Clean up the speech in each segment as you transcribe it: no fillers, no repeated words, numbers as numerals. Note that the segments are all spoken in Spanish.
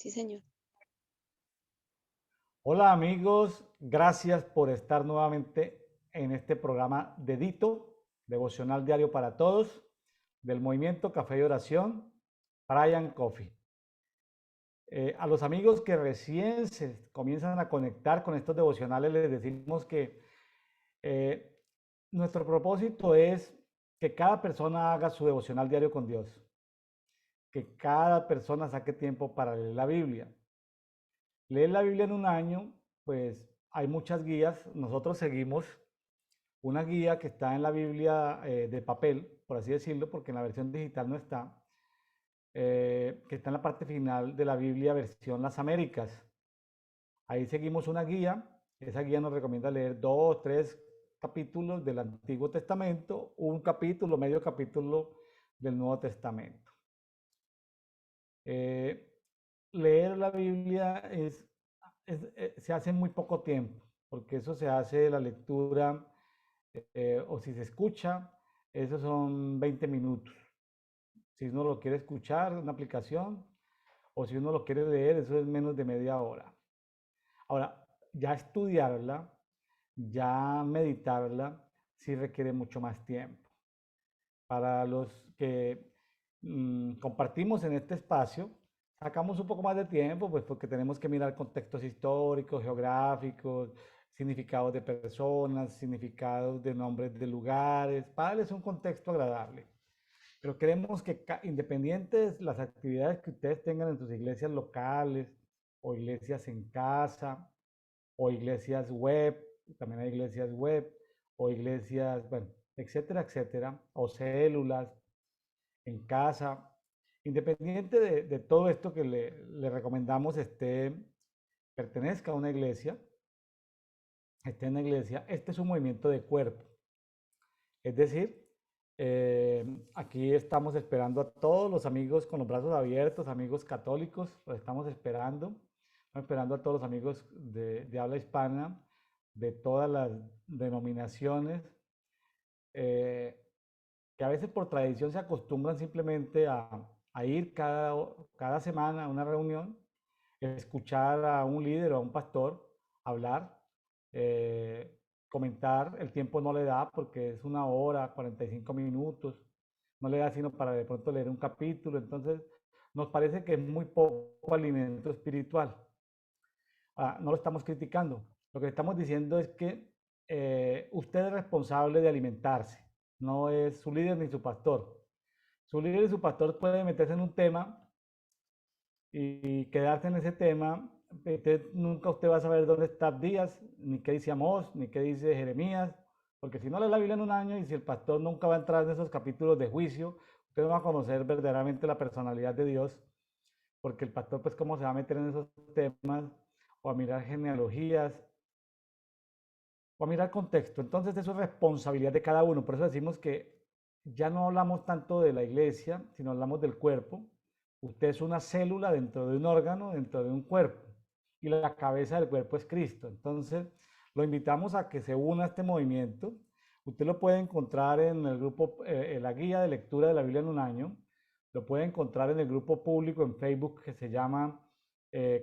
Sí, señor. Hola amigos, gracias por estar nuevamente en este programa Dedito, devocional diario para todos, del movimiento Café y Oración, Brian Coffee. A los amigos que recién se comienzan a conectar con estos devocionales les decimos que eh, nuestro propósito es que cada persona haga su devocional diario con Dios, que cada persona saque tiempo para leer la Biblia. Leer la Biblia en un año, pues hay muchas guías. Nosotros seguimos una guía que está en la Biblia de papel, por así decirlo, porque en la versión digital no está, que está en la parte final de la Biblia versión Las Américas. Ahí seguimos una guía. Esa guía nos recomienda leer 2, 3 capítulos del Antiguo Testamento, un capítulo, medio capítulo del Nuevo Testamento. Eh, Leer la Biblia se hace en muy poco tiempo, porque eso se hace la lectura, o si se escucha, esos son 20 minutos. Si uno lo quiere escuchar, una aplicación, o si uno lo quiere leer, eso es menos de media hora. Ahora, ya estudiarla, ya meditarla, sí requiere mucho más tiempo. Para los que compartimos en este espacio, sacamos un poco más de tiempo, pues porque tenemos que mirar contextos históricos, geográficos, significados de personas, significados de nombres de lugares, para darles un contexto agradable. Pero queremos que independientes las actividades que ustedes tengan en sus iglesias locales o iglesias en casa o iglesias web, también hay iglesias web o iglesias, bueno, etcétera, etcétera, o células en casa, independiente de todo esto que le recomendamos pertenezca a una iglesia, esté en la iglesia, este es un movimiento de cuerpo. Es decir, aquí estamos esperando a todos los amigos con los brazos abiertos, amigos católicos, los estamos esperando a todos los amigos de habla hispana, de todas las denominaciones, eh, que a veces por tradición se acostumbran simplemente a ir cada semana a una reunión, escuchar a un líder o a un pastor hablar, eh, comentar. El tiempo no le da porque es 1 hora, 45 minutos, no le da sino para de pronto leer un capítulo. Entonces nos parece que es muy poco alimento espiritual. No lo estamos criticando, lo que estamos diciendo es que usted es responsable de alimentarse, no es su líder ni su pastor. Su líder y su pastor pueden meterse en un tema y quedarse en ese tema. Nunca usted va a saber dónde está Díaz, ni qué dice Amós, ni qué dice Jeremías, porque si no lee la Biblia en un año y si el pastor nunca va a entrar en esos capítulos de juicio, usted no va a conocer verdaderamente la personalidad de Dios, porque el pastor pues cómo se va a meter en esos temas o a mirar genealogías o a mirar contexto. Entonces eso es responsabilidad de cada uno. Por eso decimos que ya no hablamos tanto de la iglesia, sino hablamos del cuerpo. Usted es una célula dentro de un órgano, dentro de un cuerpo. Y la cabeza del cuerpo es Cristo. Entonces lo invitamos a que se una a este movimiento. Usted lo puede encontrar en el grupo, en la guía de lectura de la Biblia en un año. Lo puede encontrar en el grupo público en Facebook que se llama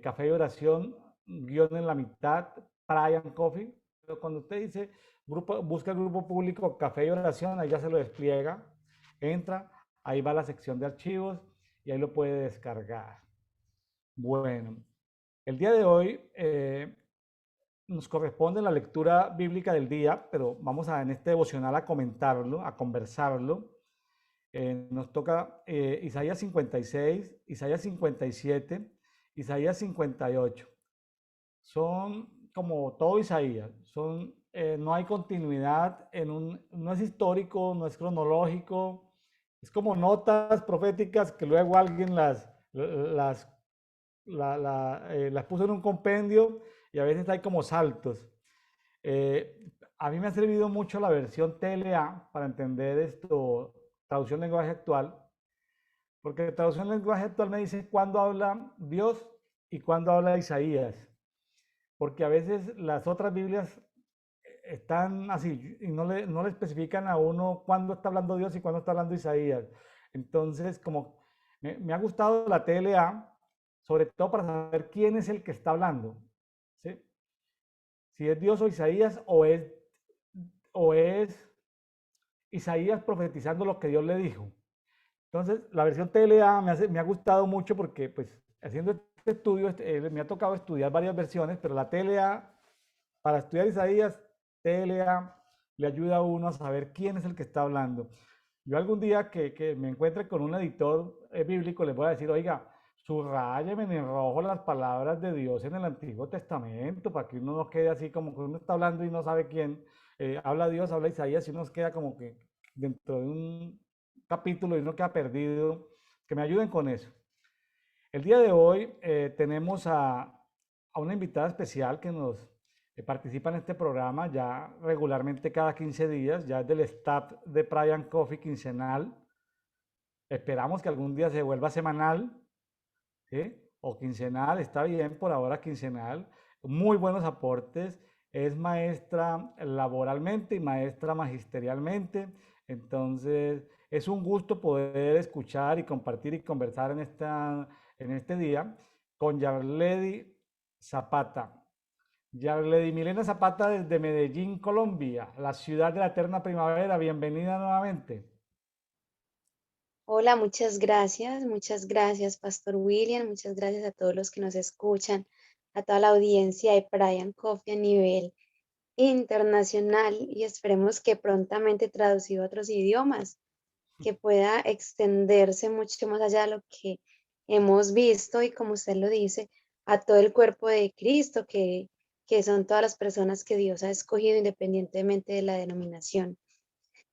Café y Oración, guión en la mitad, Brian Coffee. Pero cuando usted dice, busca el grupo público Café y Oración, ahí ya se lo despliega, entra, ahí va la sección de archivos y ahí lo puede descargar. Bueno, el día de hoy nos corresponde la lectura bíblica del día, pero vamos en este devocional a comentarlo, a conversarlo. Nos toca Isaías 56, Isaías 57, Isaías 58. Son como todo Isaías, no hay continuidad no es histórico, no es cronológico, es como notas proféticas que luego alguien las, las puso en un compendio y a veces hay como saltos. A mí me ha servido mucho la versión TLA para entender esto, traducción lenguaje actual, porque traducción lenguaje actual me dice cuándo habla Dios y cuándo habla Isaías, porque a veces las otras Biblias están así y no le especifican a uno cuándo está hablando Dios y cuándo está hablando Isaías. Entonces, como me ha gustado la TLA, sobre todo para saber quién es el que está hablando, ¿sí? Si es Dios o Isaías o es Isaías profetizando lo que Dios le dijo. Entonces, la versión TLA me ha gustado mucho porque, pues, haciendo este estudio, me ha tocado estudiar varias versiones, pero la TLA, para estudiar Isaías, TLA le ayuda a uno a saber quién es el que está hablando. Yo algún día que me encuentre con un editor bíblico, les voy a decir, oiga, subrayeme en rojo las palabras de Dios en el Antiguo Testamento, para que uno no quede así como que uno está hablando y no sabe quién. Habla Dios, habla Isaías, y uno nos queda como que dentro de un capítulo y uno queda perdido. Que me ayuden con eso. El día de hoy tenemos a una invitada especial que nos participa en este programa ya regularmente cada 15 días, ya es del staff de Pride Coffee quincenal. Esperamos que algún día se vuelva semanal, ¿sí? O quincenal, está bien por ahora quincenal. Muy buenos aportes. Es maestra laboralmente y maestra magisterialmente. Entonces, es un gusto poder escuchar y compartir y conversar en este día con Yarledi Zapata. Yarledi Milena Zapata desde Medellín, Colombia, la ciudad de la eterna primavera. Bienvenida nuevamente. Hola, muchas gracias, Pastor William, muchas gracias a todos los que nos escuchan, a toda la audiencia de Brian Coffee a nivel internacional y esperemos que prontamente traducido a otros idiomas, que pueda extenderse mucho más allá de lo que hemos visto y como usted lo dice, a todo el cuerpo de Cristo, que son todas las personas que Dios ha escogido independientemente de la denominación.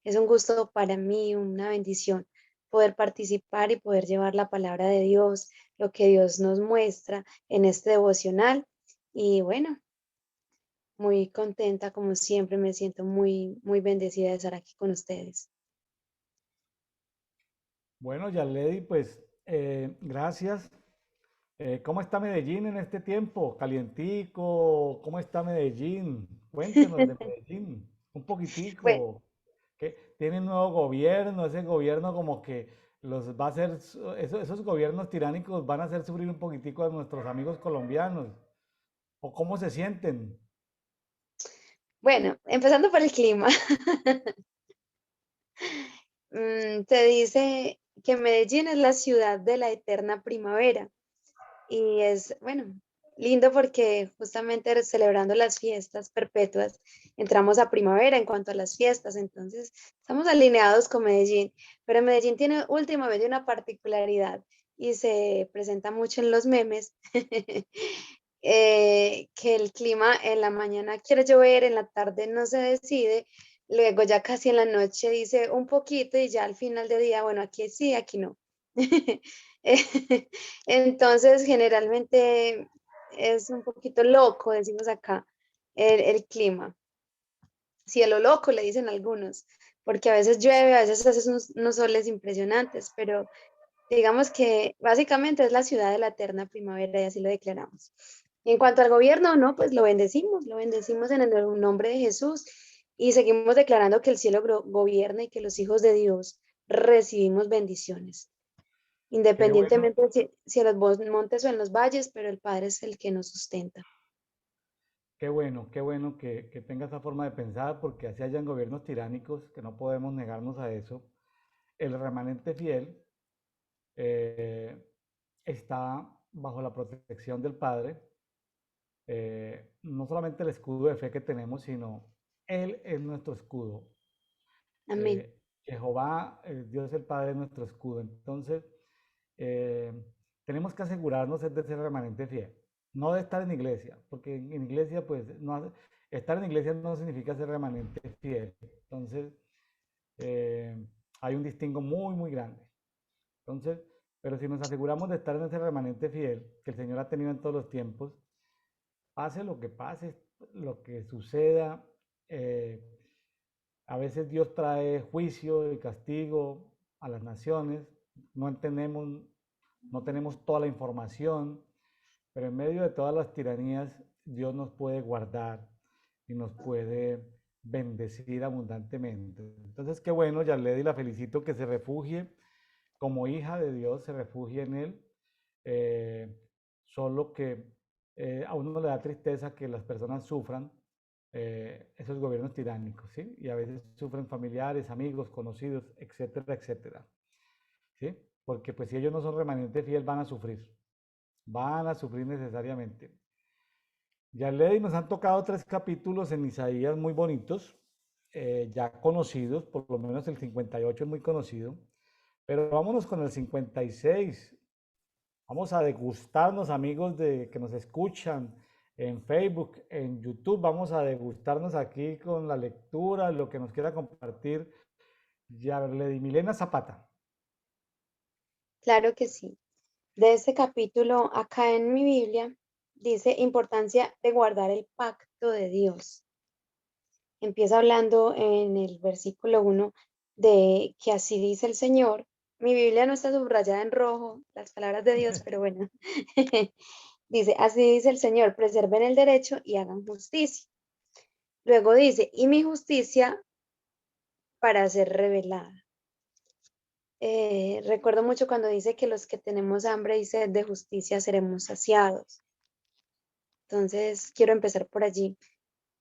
Es un gusto para mí, una bendición poder participar y poder llevar la palabra de Dios, lo que Dios nos muestra en este devocional. Y bueno, muy contenta, como siempre, me siento muy bendecida de estar aquí con ustedes. Bueno, Yarledi, pues gracias. ¿Cómo está Medellín en este tiempo? ¿Calientico? ¿Cómo está Medellín? Cuéntenos de Medellín, un Bueno, poquitico. Que tiene un nuevo gobierno, ese gobierno como que los va a hacer, esos gobiernos tiránicos van a hacer sufrir un poquitico a nuestros amigos colombianos. ¿O cómo se sienten? bueno, empezando por el clima. Se dice que Medellín es la ciudad de la eterna primavera. Y es, bueno, lindo porque justamente celebrando las fiestas perpetuas, entramos a primavera en cuanto a las fiestas, entonces estamos alineados con Medellín, pero Medellín tiene últimamente una particularidad y se presenta mucho en los memes, que el clima en la mañana quiere llover, en la tarde no se decide, luego ya casi en la noche dice un poquito y ya al final de día, bueno, aquí sí, aquí no. Entonces, generalmente es un poquito loco, decimos acá, el clima. Cielo loco, le dicen algunos, porque a veces llueve, a veces hace unos soles impresionantes, pero digamos que básicamente es la ciudad de la eterna primavera y así lo declaramos. Y en cuanto al gobierno, no, pues lo bendecimos en el nombre de Jesús y seguimos declarando que el cielo gobierna y que los hijos de Dios recibimos bendiciones, Qué bueno, independientemente si en los montes o en los valles, pero el Padre es el que nos sustenta. qué bueno que tenga esa forma de pensar, porque así hayan gobiernos tiránicos, que no podemos negarnos a eso. El remanente fiel eh, está bajo la protección del Padre, no solamente el escudo de fe que tenemos, sino Él es nuestro escudo. Amén. Jehová, Dios el Padre es nuestro escudo. Entonces, eh, tenemos que asegurarnos de ser remanente fiel, no de estar en iglesia, porque en iglesia, pues, estar en iglesia no significa ser remanente fiel. Entonces, eh, hay un distingo muy grande. Entonces, pero si nos aseguramos de estar en ese remanente fiel que el Señor ha tenido en todos los tiempos, pase lo que pase, lo que suceda, eh, a veces Dios trae juicio y castigo a las naciones, no entendemos, no tenemos toda la información, pero en medio de todas las tiranías Dios nos puede guardar y nos puede bendecir abundantemente. Entonces, qué bueno, Yarledi, la felicito que se refugie como hija de Dios, se refugie en Él. solo que a uno le da tristeza que las personas sufran esos gobiernos tiránicos, ¿sí? Y a veces sufren familiares, amigos, conocidos, etcétera, etcétera, ¿sí? Porque pues si ellos no son remanente fiel van a sufrir necesariamente. Ya Lady nos han tocado 3 capítulos en Isaías muy bonitos, ya conocidos, por lo menos el 58 es muy conocido, pero vámonos con el 56. Vamos a degustarnos, amigos de que nos escuchan en Facebook, en YouTube, vamos a degustarnos aquí con la lectura, lo que nos quiera compartir ya Lady Milena Zapata. Claro que sí. De este capítulo, acá en mi Biblia, dice importancia de guardar el pacto de Dios. Empieza hablando en el versículo 1 de que así dice el Señor. Mi Biblia no está subrayada en rojo, las palabras de Dios, pero bueno. Dice, así dice el Señor, preserven el derecho y hagan justicia. Luego dice, y mi justicia para ser revelada. Recuerdo mucho cuando dice que los que tenemos hambre y sed de justicia seremos saciados. Entonces, quiero empezar por allí,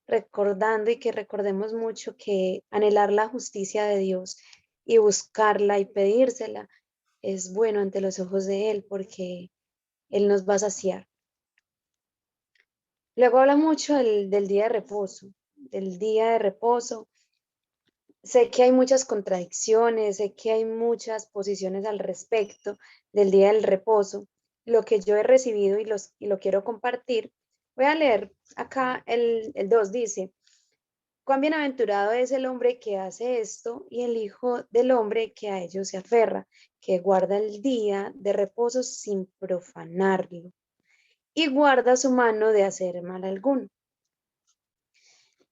recordando y que recordemos mucho que anhelar la justicia de Dios y buscarla y pedírsela es bueno ante los ojos de Él porque Él nos va a saciar. Luego habla mucho del día de reposo, del día de reposo. Sé que hay muchas contradicciones, sé que hay muchas posiciones al respecto del día del reposo. Lo que yo he recibido y lo quiero compartir, voy a leer acá el 2, dice, cuán bienaventurado es el hombre que hace esto y el hijo del hombre que a ello se aferra, que guarda el día de reposo sin profanarlo y guarda su mano de hacer mal alguno.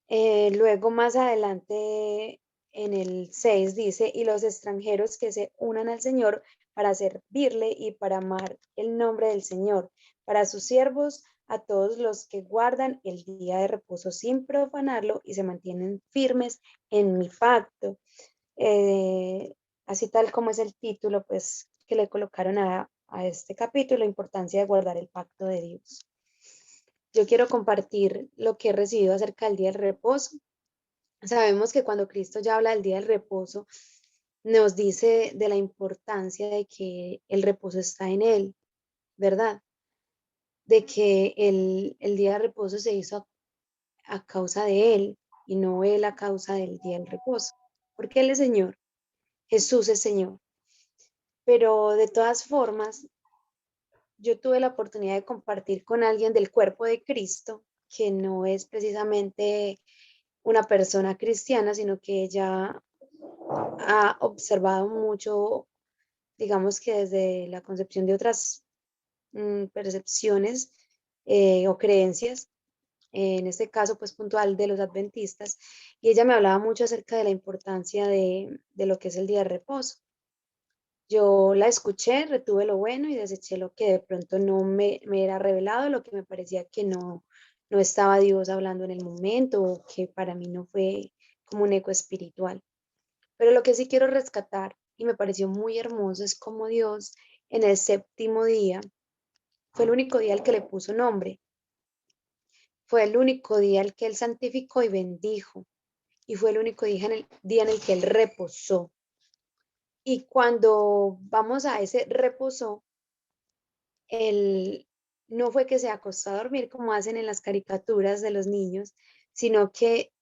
Luego más adelante en el 6 dice, y los extranjeros que se unan al Señor para servirle y para amar el nombre del Señor, para sus siervos, a todos los que guardan el día de reposo sin profanarlo y se mantienen firmes en mi pacto. Eh, Así tal como es el título, pues que le colocaron a este capítulo, la importancia de guardar el pacto de Dios. Yo quiero compartir lo que he recibido acerca del día del reposo. Sabemos que cuando Cristo ya habla del día del reposo, nos dice de la importancia de que el reposo está en Él, ¿verdad? De que el día de reposo se hizo a causa de Él y no Él a causa del día del reposo, porque Él es Señor, Jesús es Señor. Pero de todas formas, yo tuve la oportunidad de compartir con alguien del cuerpo de Cristo, que no es precisamente una persona cristiana, sino que ella ha observado mucho, digamos que desde la concepción de otras percepciones o creencias, en este caso pues puntual de los adventistas, y ella me hablaba mucho acerca de la importancia de lo que es el día de reposo. Yo la escuché, retuve lo bueno y deseché lo que de pronto no me era revelado, lo que me parecía que no estaba Dios hablando en el momento o que para mí no fue como un eco espiritual. Pero lo que sí quiero rescatar y me pareció muy hermoso es como Dios en el séptimo día fue el único día al que le puso nombre, fue el único día al que él santificó y bendijo y fue el único día en el que él reposó. Y cuando vamos a ese reposo, él no fue que se acostó a dormir como hacen en las caricaturas de los niños, sino que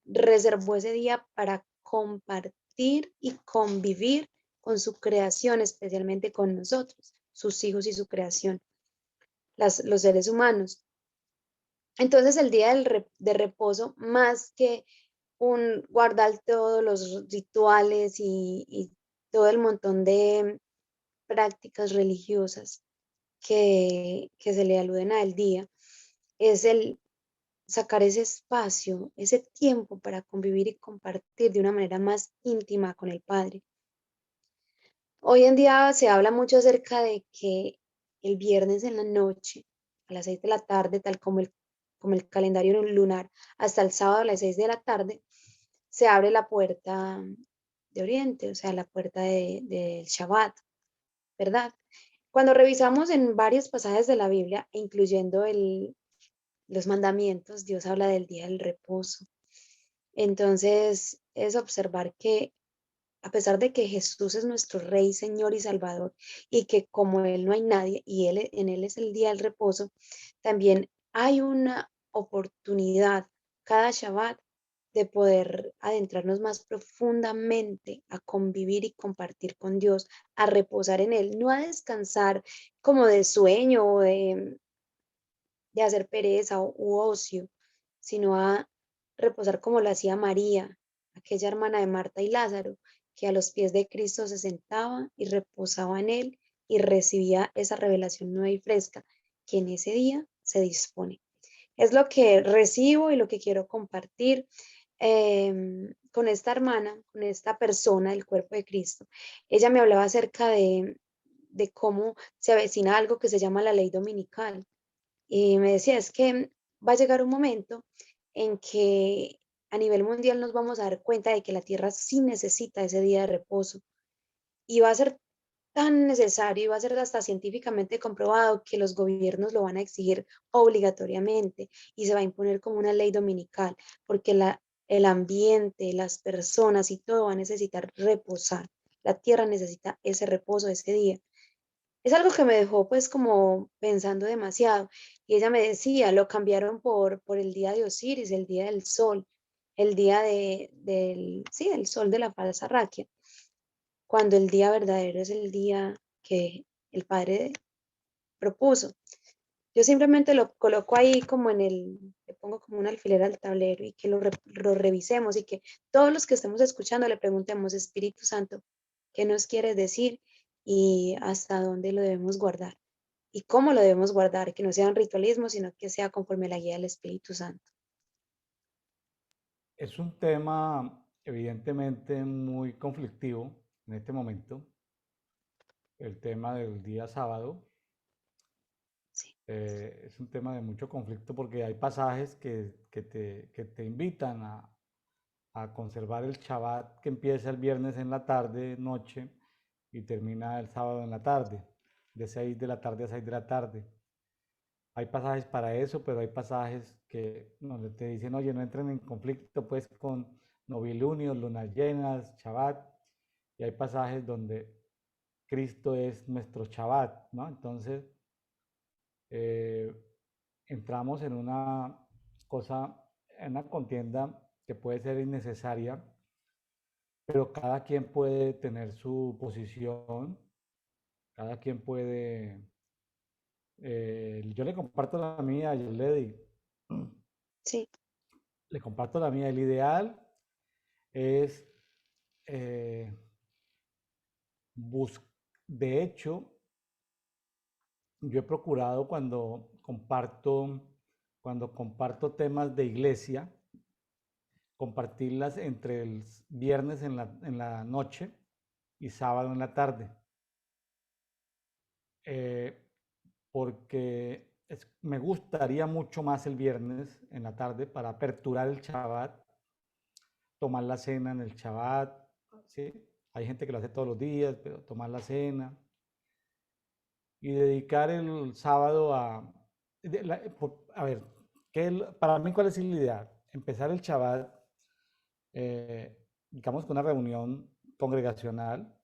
reservó ese día para compartir y convivir con su creación, especialmente con nosotros, sus hijos y su creación, los seres humanos. Entonces el día de reposo, más que un guardar todos los rituales y todo el montón de prácticas religiosas que se le aluden al día, es el sacar ese espacio, ese tiempo para convivir y compartir de una manera más íntima con el Padre. Hoy en día se habla mucho acerca de que el viernes en la noche, a las 6 de la tarde, tal como el calendario lunar, hasta el sábado a las 6 de la tarde, se abre la puerta de Oriente, o sea, la puerta del Shabbat, ¿verdad? Cuando revisamos en varios pasajes de la Biblia, incluyendo los mandamientos, Dios habla del día del reposo. Entonces, es observar que a pesar de que Jesús es nuestro Rey, Señor y Salvador, y que como Él no hay nadie, y en Él es el día del reposo, también hay una oportunidad cada Shabbat de poder adentrarnos más profundamente a convivir y compartir con Dios, a reposar en Él, no a descansar como de sueño o de hacer pereza u ocio, sino a reposar como lo hacía María, aquella hermana de Marta y Lázaro, que a los pies de Cristo se sentaba y reposaba en él y recibía esa revelación nueva y fresca que en ese día se dispone. Es lo que recibo y lo que quiero compartir con esta hermana, con esta persona del cuerpo de Cristo. Ella me hablaba acerca de cómo se avecina algo que se llama la ley dominical y me decía, es que va a llegar un momento en que a nivel mundial nos vamos a dar cuenta de que la Tierra sí necesita ese día de reposo y va a ser tan necesario y va a ser hasta científicamente comprobado que los gobiernos lo van a exigir obligatoriamente y se va a imponer como una ley dominical, porque el ambiente, las personas y todo va a necesitar reposar. La Tierra necesita ese reposo ese día. Es algo que me dejó pues como pensando demasiado. Y ella me decía, lo cambiaron por el día de Osiris, el día del sol, el día sí, del sol de la falsa raquia, cuando el día verdadero es el día que el Padre propuso. Yo simplemente lo coloco ahí como le pongo como un alfiler al tablero y que lo revisemos y que todos los que estemos escuchando le preguntemos, Espíritu Santo, ¿qué nos quieres decir y hasta dónde lo debemos guardar? Y cómo lo debemos guardar, que no sea un ritualismo, sino que sea conforme a la guía del Espíritu Santo. Es un tema evidentemente muy conflictivo en este momento, el tema del día sábado. Sí, Es un tema de mucho conflicto porque hay pasajes que te invitan a conservar el Shabbat que empieza el viernes en la tarde, noche, y termina el sábado en la tarde, de 6 de la tarde a 6 de la tarde. Hay pasajes para eso, pero hay pasajes que donde te dicen, oye, no entren en conflicto pues con novilunios, lunas llenas, Shabbat, y hay pasajes donde Cristo es nuestro Shabbat, ¿no? Entonces, eh, entramos en una cosa, en una contienda que puede ser innecesaria, pero cada quien puede tener su posición, cada quien puede, yo le comparto la mía, yo sí, le comparto la mía, el ideal es, eh, de hecho, yo he procurado cuando comparto temas de iglesia, compartirlas entre el viernes en la noche y sábado en la tarde, eh, porque me gustaría mucho más el viernes en la tarde para aperturar el Shabbat, tomar la cena en el Shabbat, ¿sí? Hay gente que lo hace todos los días, pero tomar la cena y dedicar el sábado a ver, para mí cuál es el ideal? Empezar el Shabbat, digamos, con una reunión congregacional,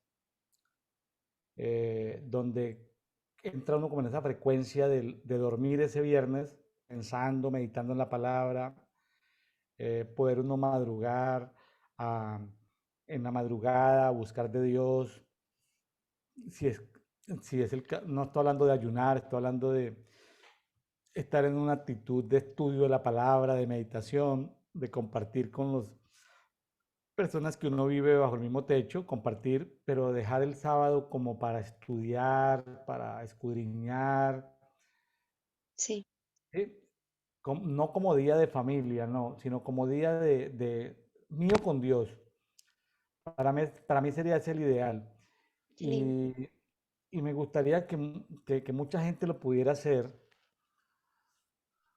donde entra uno como en esa frecuencia de dormir ese viernes, pensando, meditando en la palabra, poder uno madrugar, a, en la madrugada, buscar de Dios, si es, si es no estoy hablando de ayunar, estoy hablando de estar en una actitud de estudio de la palabra, de meditación, de compartir con las personas que uno vive bajo el mismo techo, compartir, pero dejar el sábado como para estudiar, para escudriñar, sí, ¿sí? No como día de familia, no, sino como día de mío con Dios. Para mí sería ese el ideal. qué lindo. Y, y me gustaría que mucha gente lo pudiera hacer,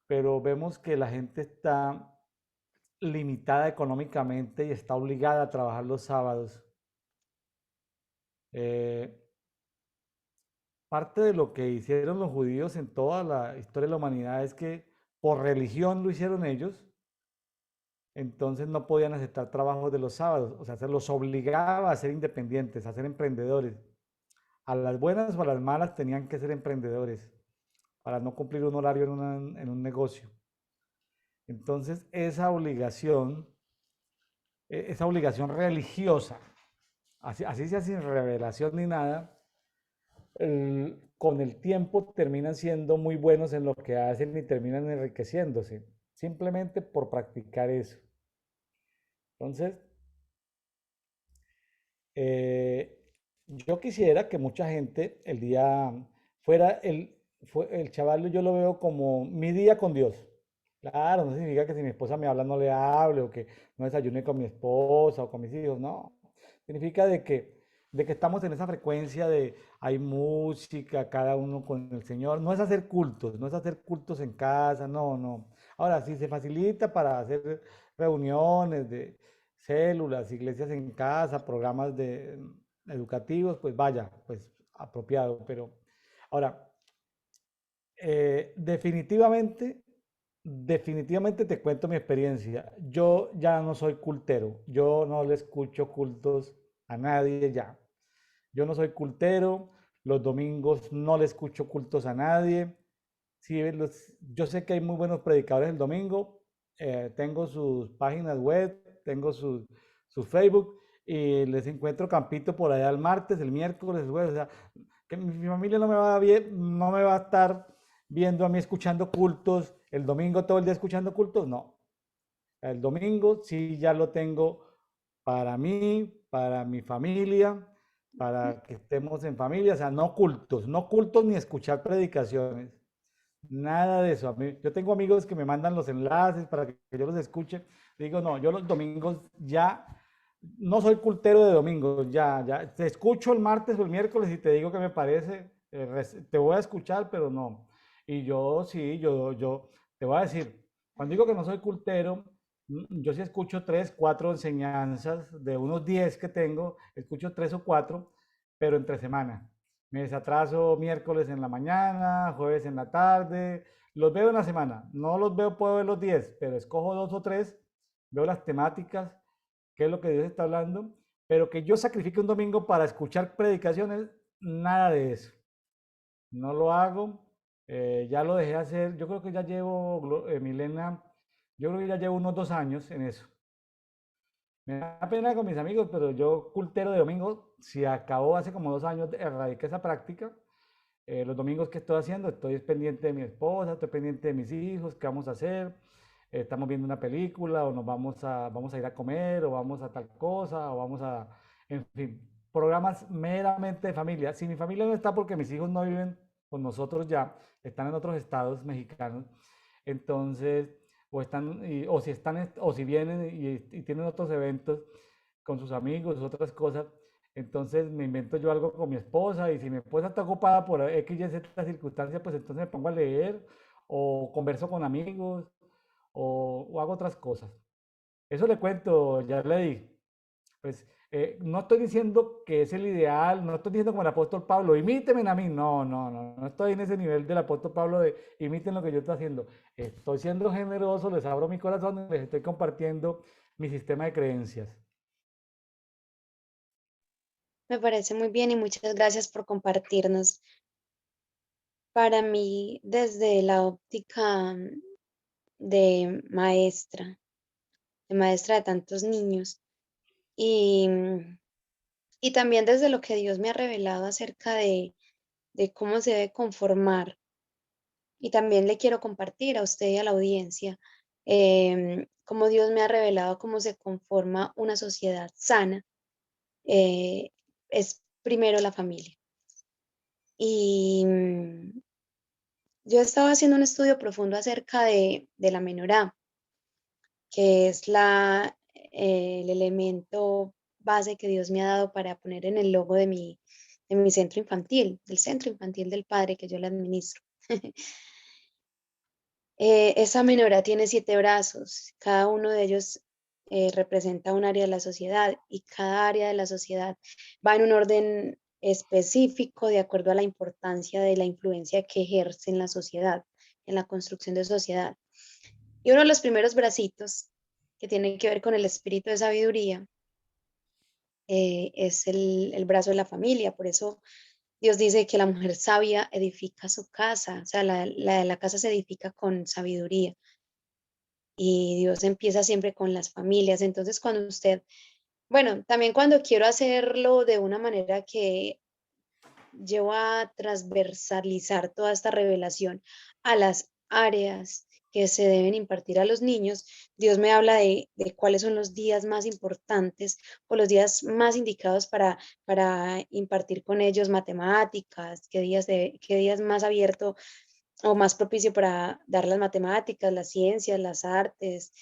pero vemos que la gente está limitada económicamente y está obligada a trabajar los sábados. Eh, parte de lo que hicieron los judíos en toda la historia de la humanidad es que por religión lo hicieron ellos, entonces no podían aceptar trabajos de los sábados, o sea, se los obligaba a ser independientes, a ser emprendedores. A las buenas o a las malas tenían que ser emprendedores para no cumplir un horario en un negocio. Entonces, esa obligación religiosa, así sea sin revelación ni nada, con el tiempo terminan siendo muy buenos en lo que hacen y terminan enriqueciéndose, simplemente por practicar eso. Entonces, eh, yo quisiera que mucha gente el día fuera el chaval, yo lo veo como mi día con Dios. Claro, no significa que si mi esposa me habla no le hable o que no desayune con mi esposa o con mis hijos, no. Significa de que estamos en esa frecuencia de hay música, cada uno con el Señor. No es hacer cultos, no es hacer cultos en casa, no, no. Ahora, si se facilita para hacer reuniones de células, iglesias en casa, programas educativos, pues vaya, pues apropiado. Pero ahora, definitivamente te cuento mi experiencia. Yo ya no soy cultero, yo no le escucho cultos a nadie ya. Yo no soy cultero, los domingos no le escucho cultos a nadie. Sí, yo sé que hay muy buenos predicadores el domingo, tengo sus páginas web, tengo su Facebook y les encuentro campito por allá el martes, el miércoles, el jueves. O sea, que mi familia no me va a estar viendo a mí escuchando cultos, el domingo todo el día escuchando cultos, no. El domingo sí ya lo tengo para mí, para mi familia, para que estemos en familia, o sea, no cultos, no cultos ni escuchar predicaciones. Nada de eso. Yo tengo amigos que me mandan los enlaces para que yo los escuche. Digo, no, yo los domingos ya no soy cultero de domingos, ya. Te escucho el martes o el miércoles y te digo que me parece, te voy a escuchar, pero no. Y yo sí, yo te voy a decir, cuando digo que no soy cultero, yo sí escucho tres, cuatro enseñanzas de unos 10 que tengo, escucho tres o cuatro, pero entre semana. Me desatraso miércoles en la mañana, jueves en la tarde. Los veo en la semana. No los veo, puedo ver los 10, pero escojo dos o tres, veo las temáticas, qué es lo que Dios está hablando. Pero que yo sacrifique un domingo para escuchar predicaciones, nada de eso. No lo hago. Ya lo dejé hacer. Yo creo que ya llevo, Milena, yo creo que ya llevo unos 2 años en eso. Me da pena con mis amigos, pero yo cultero de domingo, si acabó hace como 2 años, erradiqué esa práctica. Los domingos que estoy haciendo, estoy pendiente de mi esposa, estoy pendiente de mis hijos, qué vamos a hacer, estamos viendo una película o vamos a ir a comer o vamos a tal cosa o en fin, programas meramente de familia. Si mi familia no está porque mis hijos no viven con nosotros ya, están en otros estados mexicanos, entonces, o si vienen y tienen otros eventos con sus amigos, otras cosas, entonces me invento yo algo con mi esposa y si mi esposa está ocupada por X, Y, Z circunstancia, pues entonces me pongo a leer o converso con amigos o hago otras cosas. Eso le cuento, ya le di. Pues no estoy diciendo que es el ideal, no estoy diciendo como el apóstol Pablo, imítenme a mí. No, no, no, no estoy en ese nivel del apóstol Pablo de imiten lo que yo estoy haciendo. Estoy siendo generoso, les abro mi corazón, les estoy compartiendo mi sistema de creencias. Me parece muy bien y muchas gracias por compartirnos. Para mí, desde la óptica de maestra de tantos niños y, y también desde lo que Dios me ha revelado acerca de cómo se debe conformar. Y también le quiero compartir a usted y a la audiencia cómo Dios me ha revelado cómo se conforma una sociedad sana. eh, es primero la familia. Y yo estaba haciendo un estudio profundo acerca de la menorá, que es el elemento base que Dios me ha dado para poner en el logo de mi centro infantil, del centro infantil del Padre que yo le administro. Esa menorá tiene 7 brazos, cada uno de ellos representa un área de la sociedad y cada área de la sociedad va en un orden específico de acuerdo a la importancia de la influencia que ejerce en la sociedad, en la construcción de sociedad. Y uno de los primeros bracitos que tiene que ver con el espíritu de sabiduría es el brazo de la familia. Por eso Dios dice que la mujer sabia edifica su casa, o sea, la casa se edifica con sabiduría y Dios empieza siempre con las familias. Entonces, cuando usted, bueno, también cuando quiero hacerlo de una manera que llevo a transversalizar toda esta revelación a las áreas que se deben impartir a los niños, Dios me habla de cuáles son los días más importantes o los días más indicados para impartir con ellos matemáticas, qué días más abierto o más propicio para dar las matemáticas, las ciencias, las artes,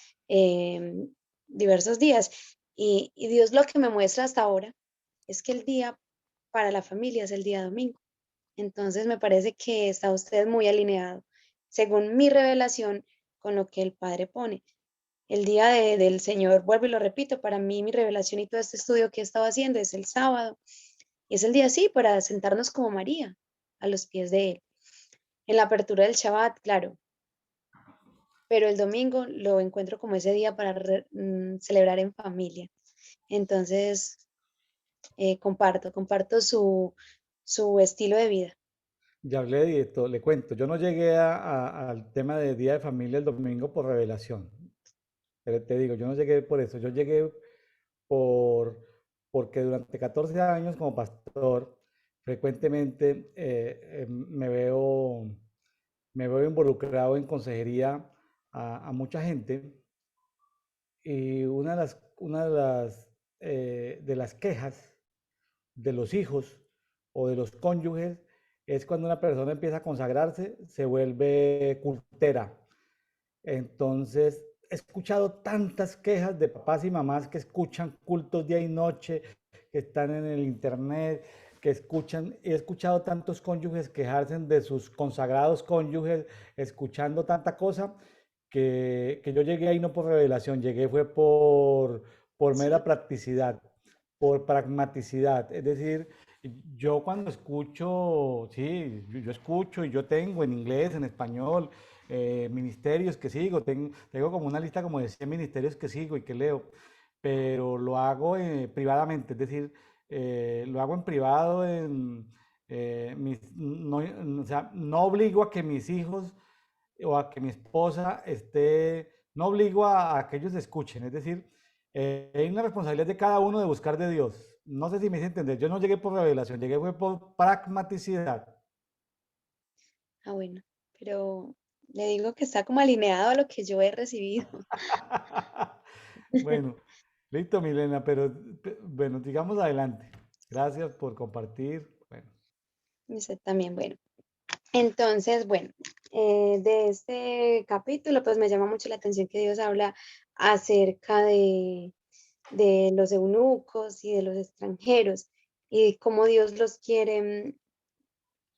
diversos días. Y Dios lo que me muestra hasta ahora es que el día para la familia es el día domingo. Entonces me parece que está usted muy alineado, según mi revelación, con lo que el Padre pone. El día del Señor, vuelvo y lo repito, para mí mi revelación y todo este estudio que he estado haciendo es el sábado. Y es el día, sí, para sentarnos como María, a los pies de Él. En la apertura del Shabbat, claro, pero el domingo lo encuentro como ese día para celebrar en familia. Entonces, comparto su estilo de vida. Ya hablé de esto, le cuento, yo no llegué al tema de Día de Familia el domingo por revelación, pero te digo, yo no llegué por eso, yo llegué por, porque durante 14 años como pastor, frecuentemente me veo involucrado en consejería a mucha gente y de las quejas de los hijos o de los cónyuges es cuando una persona empieza a consagrarse, se vuelve cultera. Entonces, he escuchado tantas quejas de papás y mamás que escuchan cultos día y noche, que están en el internet, he escuchado tantos cónyuges quejarse de sus consagrados cónyuges, escuchando tanta cosa, que yo llegué ahí no por revelación, llegué fue por Sí. mera practicidad, por pragmaticidad. Es decir, yo cuando escucho, sí, yo escucho y yo tengo en inglés, en español, ministerios que sigo, tengo como una lista como de 100 ministerios que sigo y que leo, pero lo hago privadamente, es decir, lo hago en privado, no, o sea, no obligo a que mis hijos o a que mi esposa esté, no obligo a que ellos escuchen, es decir, hay una responsabilidad de cada uno de buscar de Dios. No sé si me hice entender, yo no llegué por revelación, llegué fue por pragmaticidad. Ah, bueno, pero le digo que está como alineado a lo que yo he recibido. Bueno, listo, Milena, pero bueno, digamos adelante. Gracias por compartir. Bueno, Y usted también, bueno. Entonces, bueno, de este capítulo, pues me llama mucho la atención que Dios habla acerca de los eunucos y de los extranjeros y cómo Dios los quiere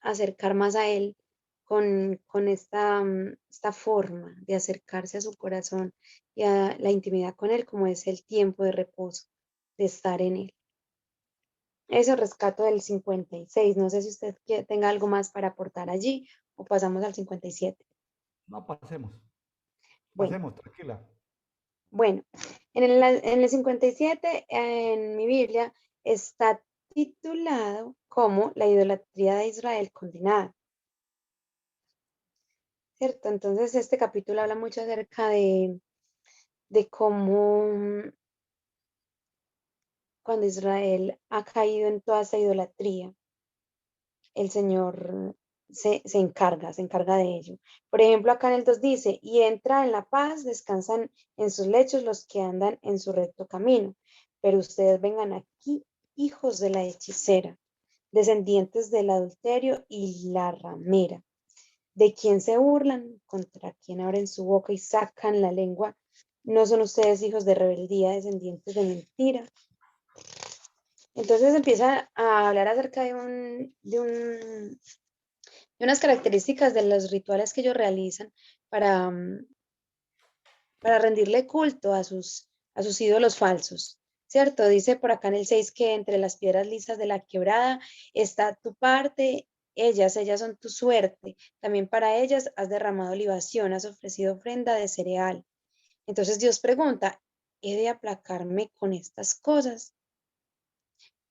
acercar más a Él con esta forma de acercarse a su corazón y a la intimidad con Él, como es el tiempo de reposo, de estar en Él. Eso rescato del 56. No sé si usted tenga algo más para aportar allí o pasamos al 57. no, pasemos, Bueno, pasemos, tranquila. bueno, en el 57 en mi Biblia está titulado como la idolatría de Israel condenada, ¿cierto? Entonces este capítulo habla mucho acerca de cómo cuando Israel ha caído en toda esa idolatría, el Señor se encarga de ello. Por ejemplo, acá en el 2 dice, y entra en la paz, descansan en sus lechos los que andan en su recto camino. Pero ustedes vengan aquí, hijos de la hechicera, descendientes del adulterio y la ramera, de quien se burlan, contra quien abren su boca y sacan la lengua. ¿No son ustedes hijos de rebeldía, descendientes de mentira? Entonces empieza a hablar acerca de unas características de los rituales que ellos realizan para, para rendirle culto a sus ídolos falsos, ¿cierto? Dice por acá en el 6 que entre las piedras lisas de la quebrada está tu parte, ellas son tu suerte. También para ellas has derramado libación, has ofrecido ofrenda de cereal. Entonces Dios pregunta, ¿he de aplacarme con estas cosas?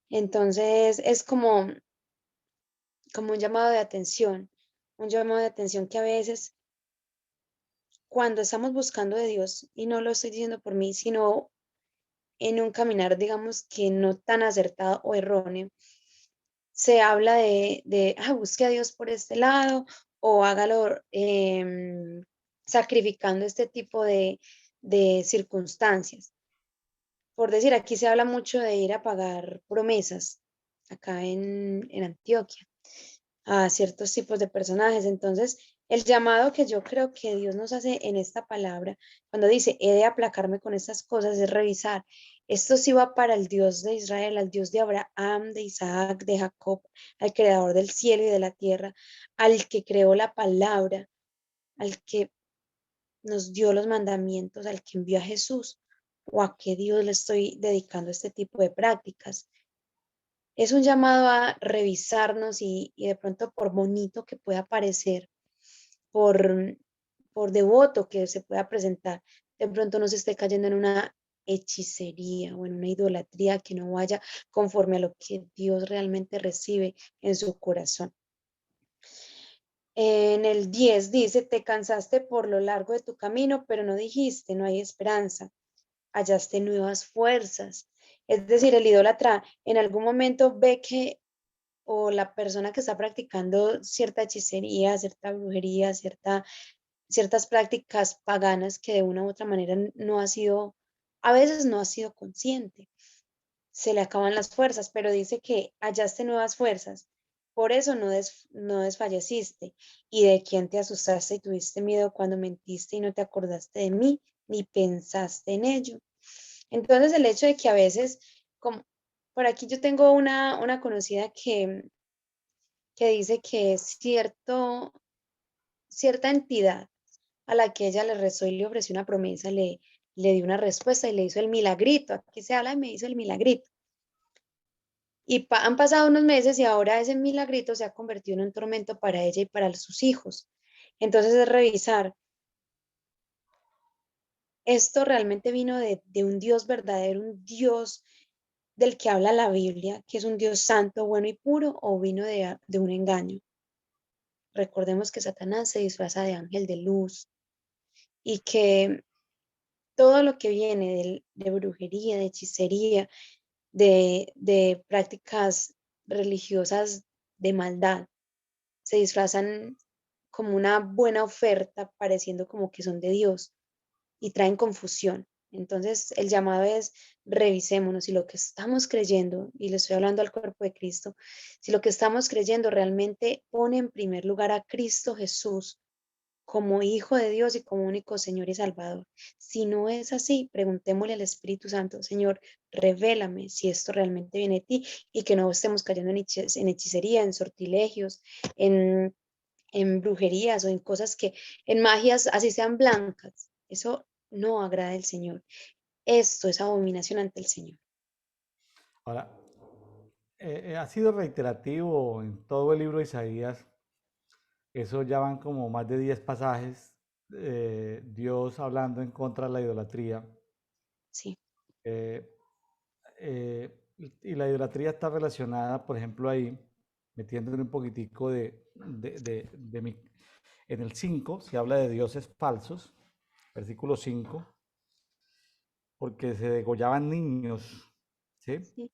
Entonces es como un llamado de atención que a veces cuando estamos buscando de Dios, y no lo estoy diciendo por mí, sino en un caminar, digamos que no tan acertado o erróneo, se habla busque a Dios por este lado o hágalo sacrificando este tipo de circunstancias. Por decir, aquí se habla mucho de ir a pagar promesas, acá en Antioquia, a ciertos tipos de personajes. Entonces, el llamado que yo creo que Dios nos hace en esta palabra, cuando dice, he de aplacarme con estas cosas, es revisar. Esto sí va para el Dios de Israel, al Dios de Abraham, de Isaac, de Jacob, al creador del cielo y de la tierra, al que creó la palabra, al que nos dio los mandamientos, al que envió a Jesús, o a qué Dios le estoy dedicando este tipo de prácticas. Es un llamado a revisarnos y de pronto por bonito que pueda parecer, por, por devoto que se pueda presentar, de pronto no se esté cayendo en una hechicería o en una idolatría que no vaya conforme a lo que Dios realmente recibe en su corazón. En el 10 dice, te cansaste por lo largo de tu camino, pero no dijiste, no hay esperanza, hallaste nuevas fuerzas. Es decir, el idólatra en algún momento ve que o la persona que está practicando cierta hechicería, cierta brujería, ciertas prácticas paganas que de una u otra manera no ha sido, a veces no ha sido consciente. Se le acaban las fuerzas, pero dice que hallaste nuevas fuerzas. Por eso no desfalleciste. ¿Y de quién te asustaste y tuviste miedo cuando mentiste y no te acordaste de mí ni pensaste en ello? Entonces el hecho de que a veces, como por aquí yo tengo una conocida que dice que cierta entidad a la que ella le rezó y le ofreció una promesa, le dio una respuesta y le hizo el milagrito. Aquí se habla y me hizo el milagrito. Y han pasado unos meses y ahora ese milagrito se ha convertido en un tormento para ella y para sus hijos. Entonces es revisar, esto realmente vino de un Dios verdadero, un Dios del que habla la Biblia, que es un Dios santo, bueno y puro, o vino de un engaño. Recordemos que Satanás se disfraza de ángel de luz y que todo lo que viene de brujería, de hechicería, de prácticas religiosas de maldad, se disfrazan como una buena oferta, pareciendo como que son de Dios y traen confusión. Entonces, el llamado es revisémonos si lo que estamos creyendo, y le estoy hablando al cuerpo de Cristo, si lo que estamos creyendo realmente pone en primer lugar a Cristo Jesús como Hijo de Dios y como único Señor y Salvador. Si no es así, preguntémosle al Espíritu Santo, Señor, revélame si esto realmente viene de ti y que no estemos cayendo en hechicería, en sortilegios, en, en brujerías o en cosas en magias, así sean blancas. Eso no agrada al Señor. Esto es abominación ante el Señor. Ahora, ha sido reiterativo en todo el libro de Isaías. Eso ya van como más de 10 pasajes, Dios hablando en contra de la idolatría. Sí, Eh, y la idolatría está relacionada, por ejemplo, ahí, metiéndole un poquitico de mi... En el 5 se habla de dioses falsos, versículo 5, porque se degollaban niños, ¿sí? sí,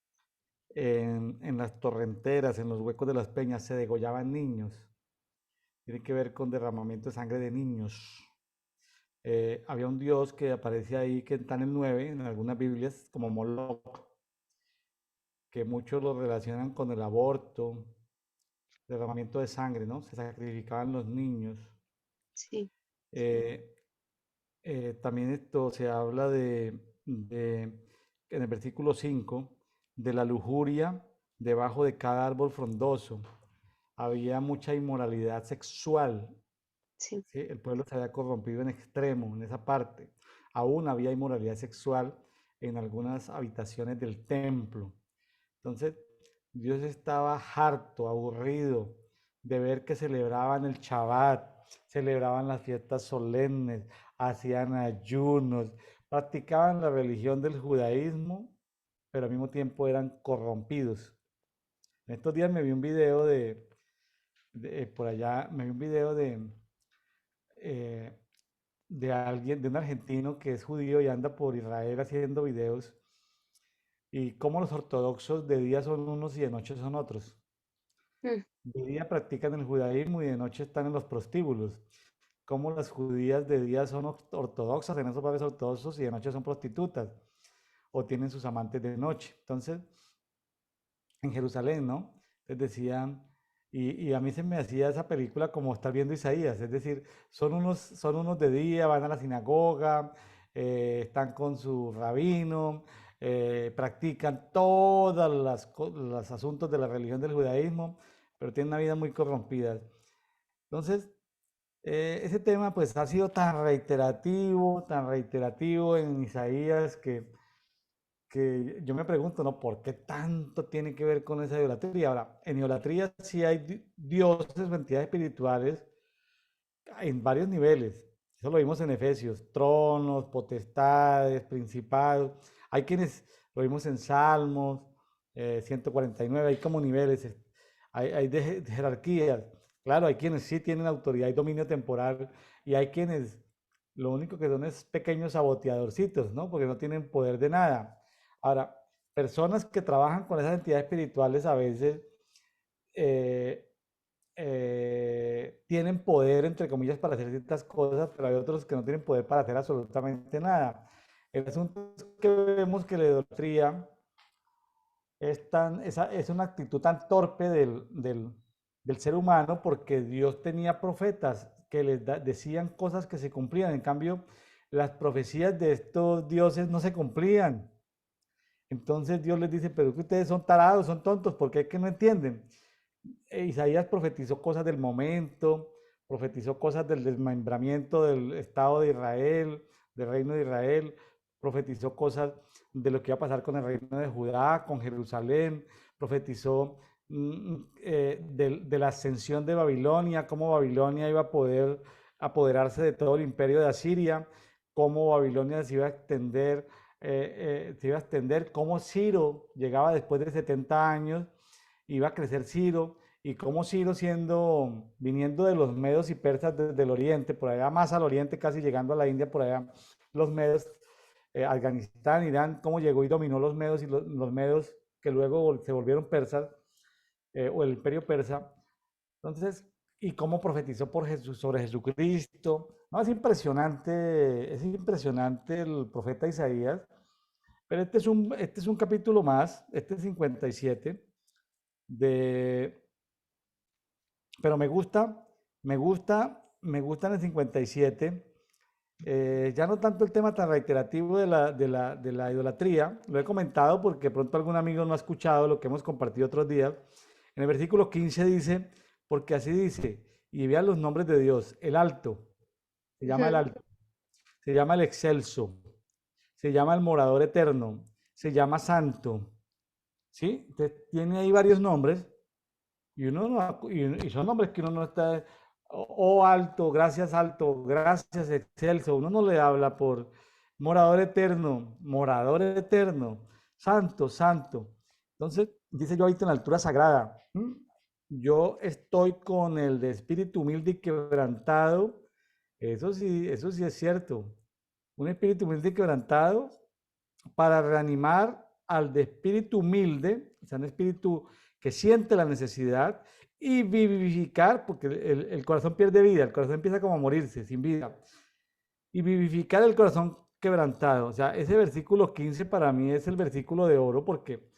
En las torrenteras, en los huecos de las peñas, se degollaban niños. Tiene que ver con derramamiento de sangre de niños. Había un dios que aparece ahí, que está en el 9 en algunas Biblias, como Moloch, que muchos lo relacionan con el aborto, derramamiento de sangre, ¿no? Se sacrificaban los niños. sí, Eh, también esto se habla en el versículo 5, de la lujuria debajo de cada árbol frondoso. Había mucha inmoralidad sexual. sí, ¿Sí? El pueblo se había corrompido en extremo en esa parte. Aún había inmoralidad sexual en algunas habitaciones del templo. Entonces, Dios estaba harto, aburrido de ver que celebraban el Shabbat, celebraban las fiestas solemnes, hacían ayunos, practicaban la religión del judaísmo, pero al mismo tiempo eran corrompidos. En estos días me vi un video por allá, me vi un video eh, de alguien, de un argentino que es judío y anda por Israel haciendo videos, y cómo los ortodoxos de día son unos y de noche son otros. Mm. De día practican el judaísmo y de noche están en los prostíbulos. Como las judías de día son ortodoxas, en esos padres ortodoxos, y de noche son prostitutas o tienen sus amantes de noche. Entonces, en Jerusalén, ¿no? Les decían, y a mí se me hacía esa película como estar viendo Isaías, es decir, son unos de día, van a la sinagoga, están con su rabino, practican todos los asuntos de la religión del judaísmo, pero tienen una vida muy corrompida. Entonces, ese tema pues ha sido tan reiterativo en Isaías que yo me pregunto, ¿no? ¿Por qué tanto tiene que ver con esa idolatría? Ahora, en idolatría sí hay dioses o entidades espirituales en varios niveles. Eso lo vimos en Efesios, tronos, potestades, principados. Hay quienes lo vimos en Salmos 149, hay como niveles, hay de jerarquías. Claro, hay quienes sí tienen autoridad y dominio temporal y hay quienes lo único que son es pequeños saboteadorcitos, ¿no? Porque no tienen poder de nada. Ahora, personas que trabajan con esas entidades espirituales a veces eh, tienen poder, entre comillas, para hacer ciertas cosas, pero hay otros que no tienen poder para hacer absolutamente nada. El asunto es que vemos que la idolatría es una actitud tan torpe del ser humano porque Dios tenía profetas que decían cosas que se cumplían. En cambio, las profecías de estos dioses no se cumplían. Entonces Dios les dice, pero que ustedes son tarados, son tontos, porque es que no entienden. Isaías profetizó cosas del momento, profetizó cosas del desmembramiento del Estado de Israel, del reino de Israel, profetizó cosas de lo que iba a pasar con el reino de Judá, con Jerusalén, profetizó de la ascensión de Babilonia, cómo Babilonia iba a poder apoderarse de todo el imperio de Asiria, cómo Babilonia se iba a extender, cómo Ciro llegaba después de 70 años, iba a crecer Ciro, y cómo Ciro viniendo de los medos y persas desde el oriente, por allá más al oriente, casi llegando a la India, por allá los medos, Afganistán, Irán, cómo llegó y dominó los medos y los medos que luego se volvieron persas, o el imperio persa. Entonces, y cómo profetizó por Jesús, sobre Jesucristo. No, es impresionante el profeta Isaías, pero este es un capítulo más, este es 57, de, pero me gusta en el 57, ya no tanto el tema tan reiterativo de la idolatría, lo he comentado porque pronto algún amigo no ha escuchado lo que hemos compartido otros días. En el versículo 15 dice, porque así dice, y vean los nombres de Dios, el alto, se llama el Ujú. alto, se llama el excelso, se llama el morador eterno, se llama santo, ¿sí? Entonces, tiene ahí varios nombres. Y, y son nombres que uno no está, oh alto, gracias excelso. Uno no le habla por morador eterno, santo, santo. Entonces, dice yo ahorita en la altura sagrada, yo estoy con el de espíritu humilde y quebrantado. Eso sí es cierto. Un espíritu humilde y quebrantado para reanimar al de espíritu humilde, o sea, un espíritu que siente la necesidad, y vivificar, porque el corazón pierde vida, el corazón empieza como a morirse, sin vida, y vivificar el corazón quebrantado. O sea, ese versículo 15 para mí es el versículo de oro porque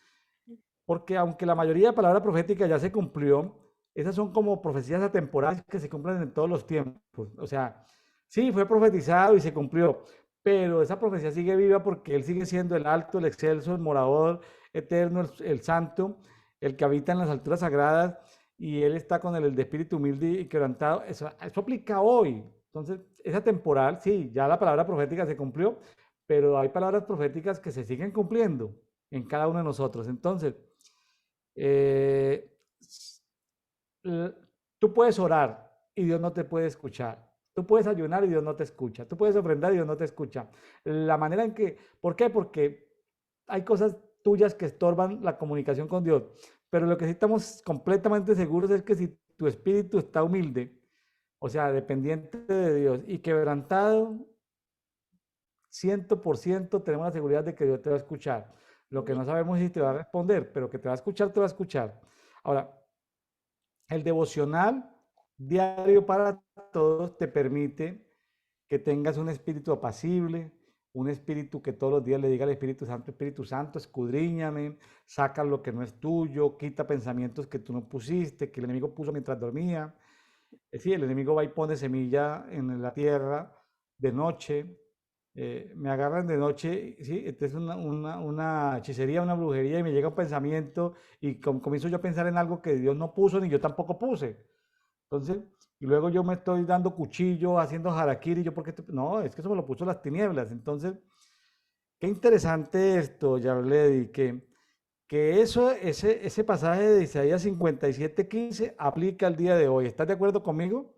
aunque la mayoría de palabras proféticas ya se cumplió, esas son como profecías atemporales que se cumplen en todos los tiempos. O sea, sí, fue profetizado y se cumplió, pero esa profecía sigue viva porque Él sigue siendo el alto, el excelso, el morador eterno, el santo, el que habita en las alturas sagradas, y Él está con el de espíritu humilde y quebrantado. Eso aplica hoy. Entonces, esa temporal, sí, ya la palabra profética se cumplió, pero hay palabras proféticas que se siguen cumpliendo en cada uno de nosotros. Entonces, eh, tú puedes orar y Dios no te puede escuchar. Tú puedes ayunar y Dios no te escucha. Tú puedes ofrendar y Dios no te escucha. La manera en que, ¿por qué? Porque hay cosas tuyas que estorban la comunicación con Dios. Pero lo que sí estamos completamente seguros es que si tu espíritu está humilde, o sea, dependiente de Dios y quebrantado, 100% tenemos la seguridad de que Dios te va a escuchar. Lo que Amén. no sabemos es si te va a responder, pero que te va a escuchar, te va a escuchar. Ahora, el devocional diario para todos te permite que tengas un espíritu apacible, un espíritu que todos los días le diga al Espíritu Santo, escudriñame, saca lo que no es tuyo, quita pensamientos que tú no pusiste, que el enemigo puso mientras dormía. Es decir, el enemigo va y pone semilla en la tierra de noche, me agarran de noche, ¿sí? Entonces una hechicería, una brujería y me llega un pensamiento y comienzo yo a pensar en algo que Dios no puso ni yo tampoco puse. Entonces, y luego yo me estoy dando cuchillo, haciendo harakiri, yo porque, no, es que eso me lo puso las tinieblas. Entonces, qué interesante esto, Yarledi, que ese pasaje de Isaías 57:15 aplica al día de hoy. ¿Estás de acuerdo conmigo?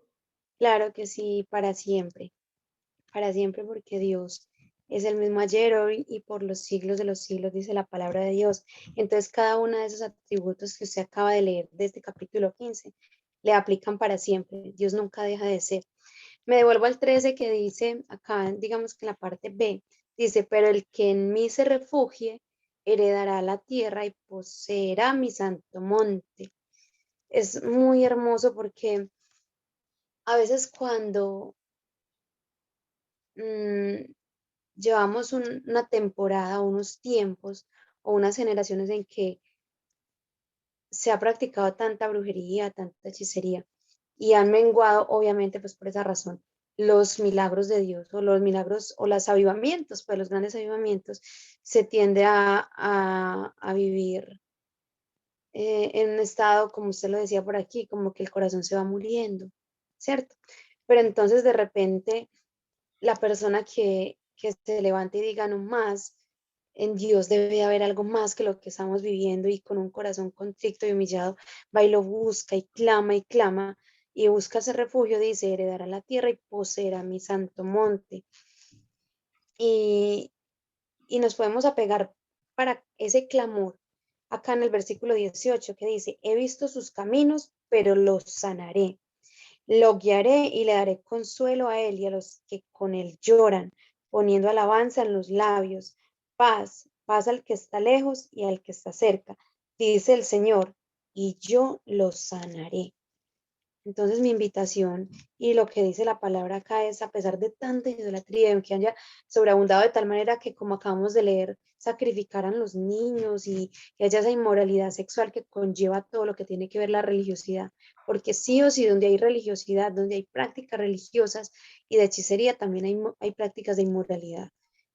Claro que sí, para siempre porque Dios es el mismo ayer, hoy y por los siglos de los siglos, dice la palabra de Dios. Entonces, cada uno de esos atributos que usted acaba de leer de este capítulo 15 le aplican para siempre. Dios nunca deja de ser. Me devuelvo al 13 que dice, acá digamos que en la parte B, dice, pero el que en mí se refugie heredará la tierra y poseerá mi santo monte. Es muy hermoso porque a veces cuando mm, llevamos una temporada, unos tiempos o unas generaciones en que se ha practicado tanta brujería, tanta hechicería y han menguado, obviamente, pues por esa razón, los milagros de Dios o los milagros o los avivamientos, pues los grandes avivamientos, se tiende a vivir en un estado, como usted lo decía por aquí, como que el corazón se va muriendo, ¿cierto? Pero entonces de repente la persona que se levante y diga no más, en Dios debe haber algo más que lo que estamos viviendo y con un corazón contrito y humillado, va y lo busca y clama y busca ese refugio, dice, heredará la tierra y poseerá mi santo monte. Y, y nos podemos apegar para ese clamor acá en el versículo 18 que dice, he visto sus caminos, pero los sanaré. Lo guiaré y le daré consuelo a él y a los que con él lloran, poniendo alabanza en los labios. Paz, paz al que está lejos y al que está cerca, dice el Señor, y yo los sanaré. Entonces mi invitación y lo que dice la palabra acá es, a pesar de tanta idolatría, que haya sobreabundado de tal manera que, como acabamos de leer, sacrificaran los niños y haya esa inmoralidad sexual que conlleva todo lo que tiene que ver la religiosidad, porque sí o sí, donde hay religiosidad, donde hay prácticas religiosas y de hechicería, también hay prácticas de inmoralidad.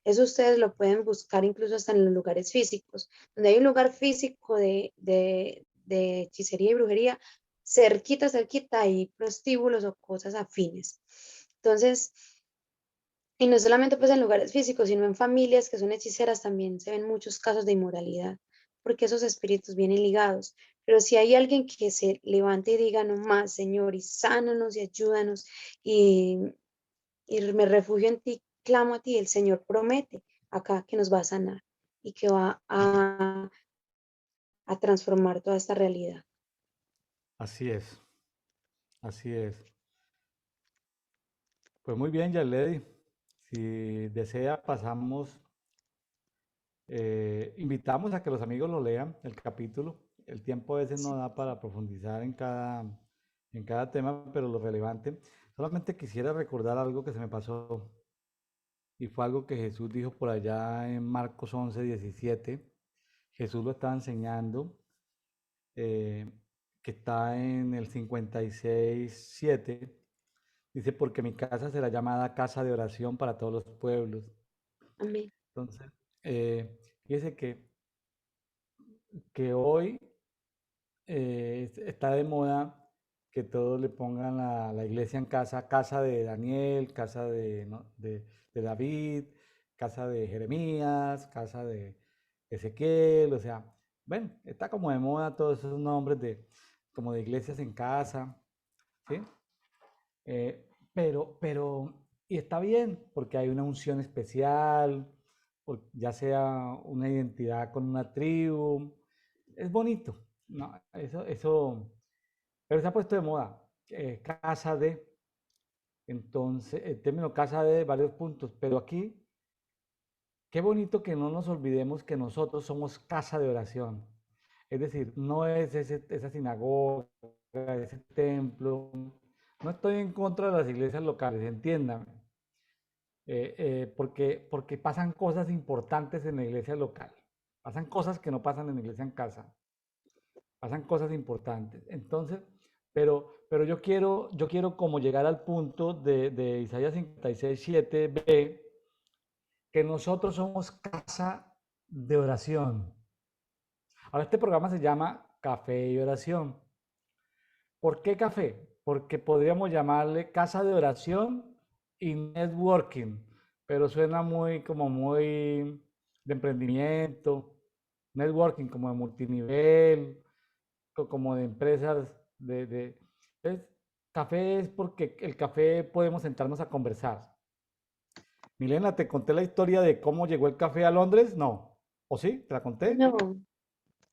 Eso ustedes lo pueden buscar incluso hasta en los lugares físicos. Donde hay un lugar físico de hechicería y brujería, cerquita, cerquita hay prostíbulos o cosas afines. Entonces, y no solamente pues en lugares físicos, sino en familias que son hechiceras también se ven muchos casos de inmoralidad, porque esos espíritus vienen ligados. Pero si hay alguien que se levante y diga, no más, Señor, y sánanos y ayúdanos, y, y me refugio en ti, clamo a ti, el Señor promete acá que nos va a sanar y que va a transformar toda esta realidad. Así es, así es. Pues muy bien, Yarledi. Si desea, pasamos, invitamos a que los amigos lo lean, el capítulo. El tiempo a veces no da para profundizar en cada tema, pero lo relevante. Solamente quisiera recordar algo que se me pasó y fue algo que Jesús dijo por allá en Marcos 11:17. Jesús lo estaba enseñando, eh, que está en el 56:7. Dice, porque mi casa será llamada casa de oración para todos los pueblos. Amén. Entonces, fíjese que hoy está de moda que todos le pongan la iglesia en casa, casa de Daniel, casa de, ¿no? de David, casa de Jeremías, casa de Ezequiel, o sea, bueno, está como de moda todos esos nombres de, como de iglesias en casa, ¿sí? Pero, y está bien, porque hay una unción especial, ya sea una identidad con una tribu, es bonito, ¿no? Pero se ha puesto de moda, casa de, entonces, el término casa de varios puntos, pero aquí, qué bonito que no nos olvidemos que nosotros somos casa de oración. Es decir, no es esa sinagoga, ese templo. No estoy en contra de las iglesias locales, entiéndame. Porque pasan cosas importantes en la iglesia local. Pasan cosas que no pasan en la iglesia en casa. Pasan cosas importantes. Entonces, pero yo quiero como llegar al punto de Isaías 56, 7b, que nosotros somos casa de oración. Ahora este programa se llama Café y Oración. ¿Por qué café? Porque podríamos llamarle casa de oración y networking, pero suena muy como muy de emprendimiento, networking como de multinivel, como de empresas Entonces, café es porque el café podemos sentarnos a conversar. Milena, ¿te conté la historia de cómo llegó el café a Londres? No. ¿O sí? ¿Te la conté? No,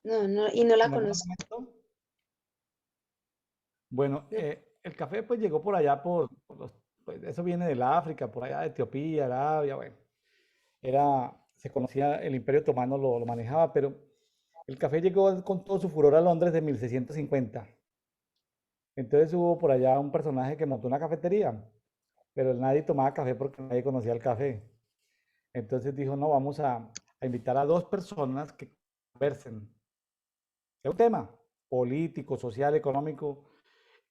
no, no, y no la ¿En algún conozco. momento? Bueno, No. el café pues llegó por allá pues eso viene del África, por allá de Etiopía, Arabia, bueno, se conocía, el Imperio Otomano lo manejaba, pero el café llegó con todo su furor a Londres de 1650. Entonces hubo por allá un personaje que montó una cafetería, pero nadie tomaba café porque nadie conocía el café. Entonces dijo, no, vamos a invitar a dos personas que conversen. Es un tema político, social, económico,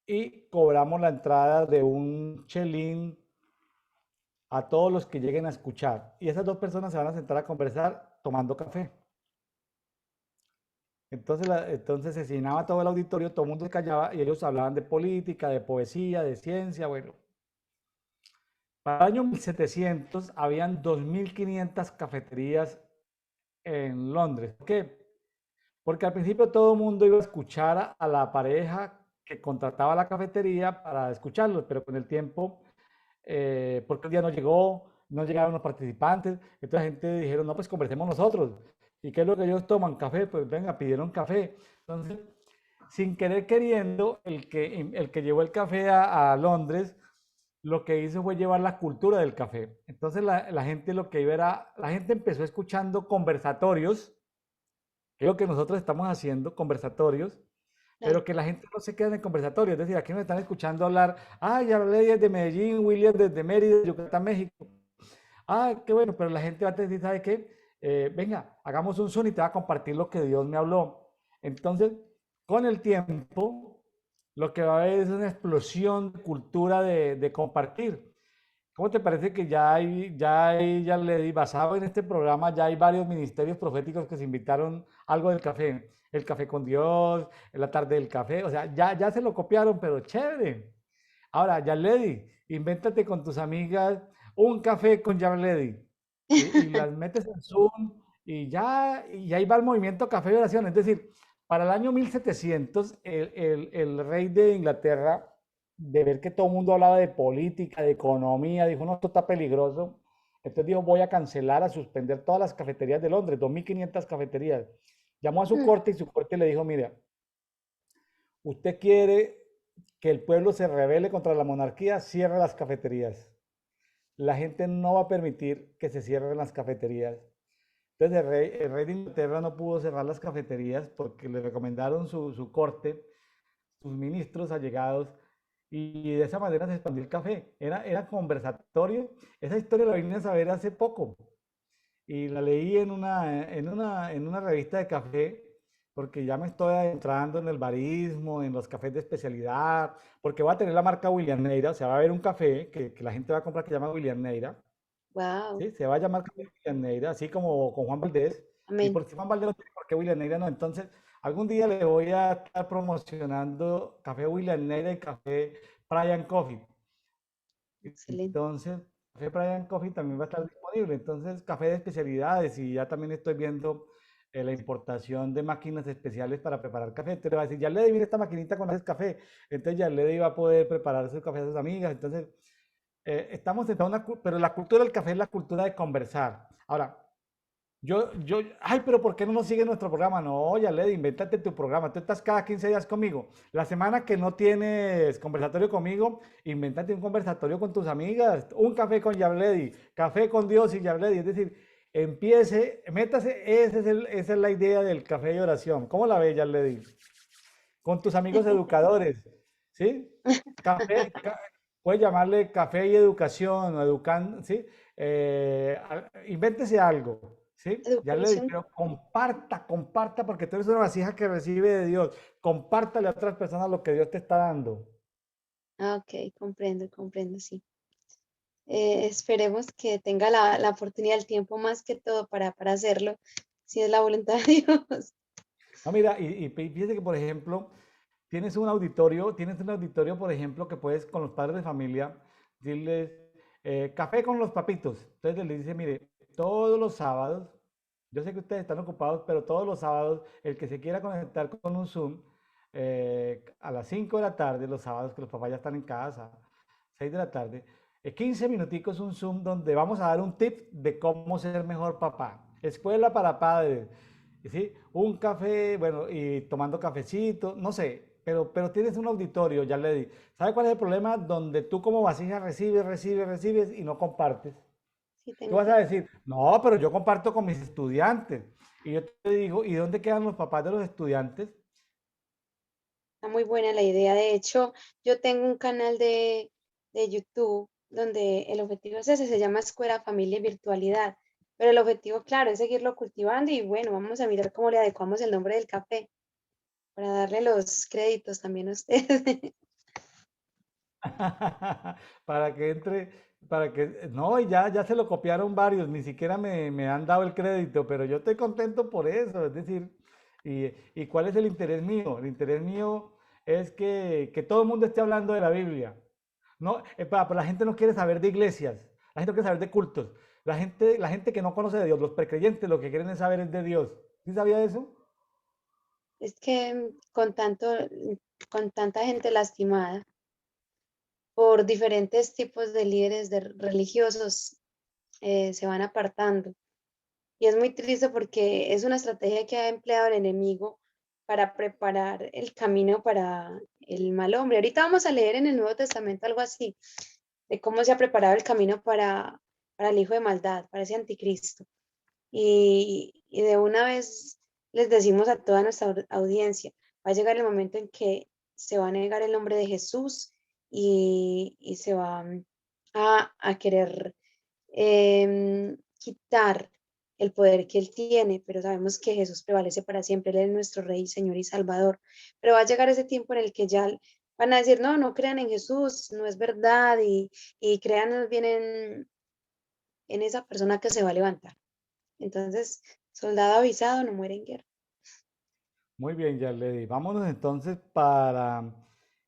y cobramos la entrada de un chelín a todos los que lleguen a escuchar. Y esas dos personas se van a sentar a conversar tomando café. Entonces se llenaba todo el auditorio, todo el mundo se callaba y ellos hablaban de política, de poesía, de ciencia, bueno. Para el año 1700 habían 2.500 cafeterías en Londres. ¿Por qué? Porque al principio todo el mundo iba a escuchar a la pareja que contrataba la cafetería para escucharlos, pero con el tiempo porque el día no llegó, no llegaron los participantes, entonces la gente dijeron, no, pues conversemos nosotros. ¿Y qué es lo que ellos toman? Café, pues venga, pidieron café. Entonces, sin querer queriendo, el que llevó el café a Londres, lo que hizo fue llevar la cultura del café. Entonces la gente lo que iba era, la gente empezó escuchando conversatorios, que es lo que nosotros estamos haciendo, conversatorios, Claro. pero que la gente no se quede en el conversatorio. Es decir, aquí nos están escuchando hablar, ah, ya hablé desde Medellín, William desde Mérida, Yucatán, México. Ah, qué bueno, pero la gente va a decir, ¿sabe qué? Venga, hagamos un Zoom y te va a compartir lo que Dios me habló. Entonces, con el tiempo, lo que va a haber es una explosión de cultura de compartir. ¿Cómo te parece que ya le di basado en este programa, ya hay varios ministerios proféticos que se invitaron algo del café? El café con Dios, la tarde del café, o sea, ya se lo copiaron, pero chévere. Ahora, Yarledi, invéntate con tus amigas un café con Yarledi y las metes en Zoom y ahí va el movimiento Café de Oración. Es decir, para el año 1700, el rey de Inglaterra, de ver que todo el mundo hablaba de política, de economía, dijo, no, esto está peligroso. Entonces dijo, voy a cancelar, a suspender todas las cafeterías de Londres, 2.500 cafeterías. Llamó a su Mm, corte y su corte le dijo, mira, usted quiere que el pueblo se rebele contra la monarquía, cierre las cafeterías. La gente no va a permitir que se cierren las cafeterías. Entonces el rey de Inglaterra no pudo cerrar las cafeterías porque le recomendaron su corte, sus ministros allegados, y de esa manera se expandió el café. Era conversatorio. Esa historia la vine a saber hace poco y la leí en una revista de café, porque ya me estoy adentrando en el barismo, en los cafés de especialidad, porque voy a tener la marca William Neira, o sea, va a haber un café que la gente va a comprar que se llama William Neira, wow, ¿sí? Se va a llamar café William Neira, así como con Juan Valdés, y amén. por si Juan Valdés no tiene por qué William Neira no, entonces algún día le voy a estar promocionando café William Neira y café Brian Coffee. Excelente. Entonces, Café Brian Coffee también va a estar disponible. Entonces, café de especialidades y ya también estoy viendo la importación de máquinas especiales para preparar café. Entonces le va a decir, ya le viene esta maquinita con haces café. Entonces ya le va a poder preparar su café a sus amigas. Entonces, estamos en una, pero la cultura del café es la cultura de conversar. Ahora, ay, pero ¿por qué no nos sigue nuestro programa? No, ya le invéntate tu programa. Tú estás cada 15 días conmigo. La semana que no tienes conversatorio conmigo, invéntate un conversatorio con tus amigas. Un café con Yabledi, café con Dios y Yabledi. Es decir, empiece, métase, esa es la idea del café de oración. ¿Cómo la ves, Yabledi? Con tus amigos educadores, ¿sí? Café, puedes llamarle café y educación o educan, ¿sí? Invéntese algo, ¿sí? Ya le dije, Educación. pero comparta, comparta, porque tú eres una vasija que recibe de Dios. Compártale a otras personas lo que Dios te está dando. Ah, ok, comprendo, comprendo, sí. Esperemos que tenga la oportunidad, el tiempo más que todo para hacerlo, si es la voluntad de Dios. No, mira, y fíjate que, por ejemplo, tienes un auditorio, por ejemplo, que puedes con los padres de familia decirles café con los papitos. Entonces les dice, mire, todos los sábados, yo sé que ustedes están ocupados, pero todos los sábados, el que se quiera conectar con un Zoom a las 5 de la tarde, los sábados que los papás ya están en casa, 6 de la tarde, 15 minuticos un Zoom donde vamos a dar un tip de cómo ser mejor papá. Escuela para padres. ¿Sí? Un café, bueno, y tomando cafecito, no sé, pero tienes un auditorio, ya le di. ¿Sabe cuál es el problema? Donde tú como vasija recibes y no compartes. Sí, Tú tengo vas que. a decir, no, pero yo comparto con mis estudiantes. Y yo te digo, ¿y dónde quedan los papás de los estudiantes? Está muy buena la idea. De hecho, yo tengo un canal de YouTube donde el objetivo es ese, se llama Escuela Familia y Virtualidad. Pero el objetivo, claro, es seguirlo cultivando y bueno, vamos a mirar cómo le adecuamos el nombre del café para darle los créditos también a ustedes. Para que entre, para que, no, y ya se lo copiaron varios, ni siquiera me han dado el crédito, pero yo estoy contento por eso, es decir, y ¿cuál es el interés mío? El interés mío es que todo el mundo esté hablando de la Biblia. No, la gente no quiere saber de iglesias, la gente no quiere saber de cultos, la gente que no conoce de Dios, los precreyentes, lo que quieren es saber es de Dios. ¿Sí sabía eso? Es que con tanta gente lastimada por diferentes tipos de líderes religiosos, se van apartando. Y es muy triste porque es una estrategia que ha empleado el enemigo para preparar el camino para el mal hombre. Ahorita vamos a leer en el Nuevo Testamento algo así, de cómo se ha preparado el camino para el hijo de maldad, para ese anticristo. Y de una vez les decimos a toda nuestra audiencia, va a llegar el momento en que se va a negar el nombre de Jesús y se va a querer quitar el poder que Él tiene, pero sabemos que Jesús prevalece para siempre, Él es nuestro Rey, Señor y Salvador. Pero va a llegar ese tiempo en el que ya van a decir, no, no crean en Jesús, no es verdad, y crean más bien en esa persona que se va a levantar. Entonces, soldado avisado no muere en guerra. Muy bien, Yarledi. Vámonos entonces para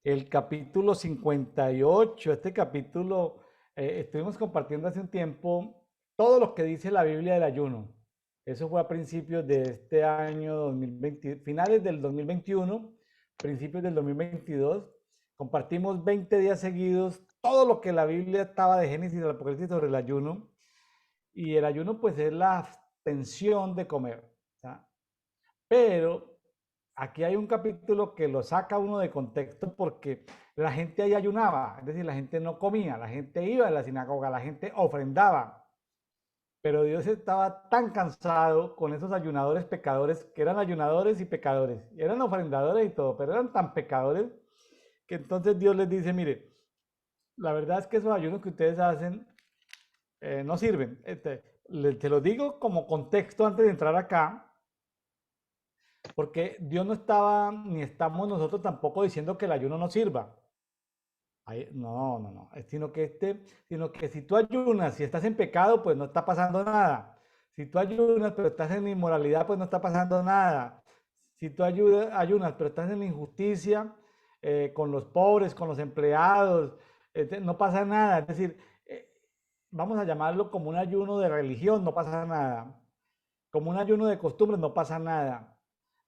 el capítulo 58. Este capítulo estuvimos compartiendo hace un tiempo todo lo que dice la Biblia del ayuno. Eso fue a principios de este año 2020, finales del 2021, principios del 2022. Compartimos 20 días seguidos todo lo que la Biblia estaba de Génesis al Apocalipsis sobre el ayuno. Y el ayuno pues es la abstención de comer. ¿Tá? Pero aquí hay un capítulo que lo saca uno de contexto porque la gente ahí ayunaba, es decir, la gente no comía, la gente iba a la sinagoga, la gente ofrendaba. Pero Dios estaba tan cansado con esos ayunadores pecadores, que eran ayunadores y pecadores, y eran ofrendadores y todo, pero eran tan pecadores que entonces Dios les dice, mire, la verdad es que esos ayunos que ustedes hacen no sirven. Te lo digo como contexto antes de entrar acá, porque Dios no estaba, ni estamos nosotros tampoco diciendo que el ayuno no sirva. No. Sino que si tú ayunas y estás en pecado, pues no está pasando nada. Si tú ayunas pero estás en inmoralidad, pues no está pasando nada. Si tú ayunas pero estás en la injusticia, con los pobres, con los empleados, no pasa nada. Es decir, vamos a llamarlo como un ayuno de religión, no pasa nada. Como un ayuno de costumbre, no pasa nada.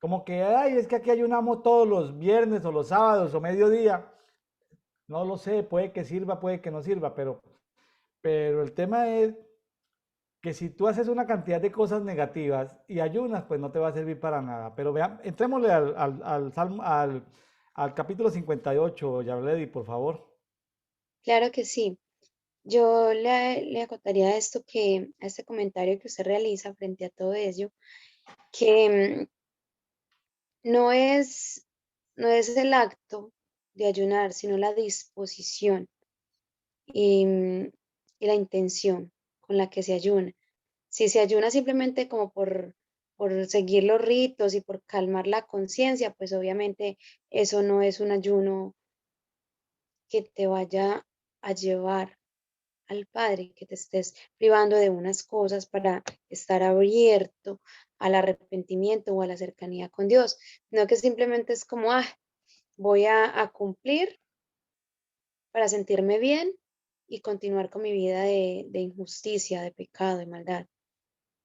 Como que, ay, es que aquí ayunamos todos los viernes o los sábados o mediodía. No lo sé, puede que sirva, puede que no sirva, pero el tema es que si tú haces una cantidad de cosas negativas y ayunas, pues no te va a servir para nada. Pero vean, entrémosle al capítulo 58, Yarledi, por favor. Claro que sí. Yo le acotaría a esto que, a este comentario que usted realiza frente a todo ello, que no es, no es el acto de ayunar, sino la disposición y la intención con la que se ayuna. Si se ayuna simplemente como por seguir los ritos y por calmar la conciencia, pues obviamente eso no es un ayuno que te vaya a llevar al Padre, que te estés privando de unas cosas para estar abierto al arrepentimiento o a la cercanía con Dios, no que simplemente es como, voy a cumplir para sentirme bien y continuar con mi vida de injusticia, de pecado, de maldad.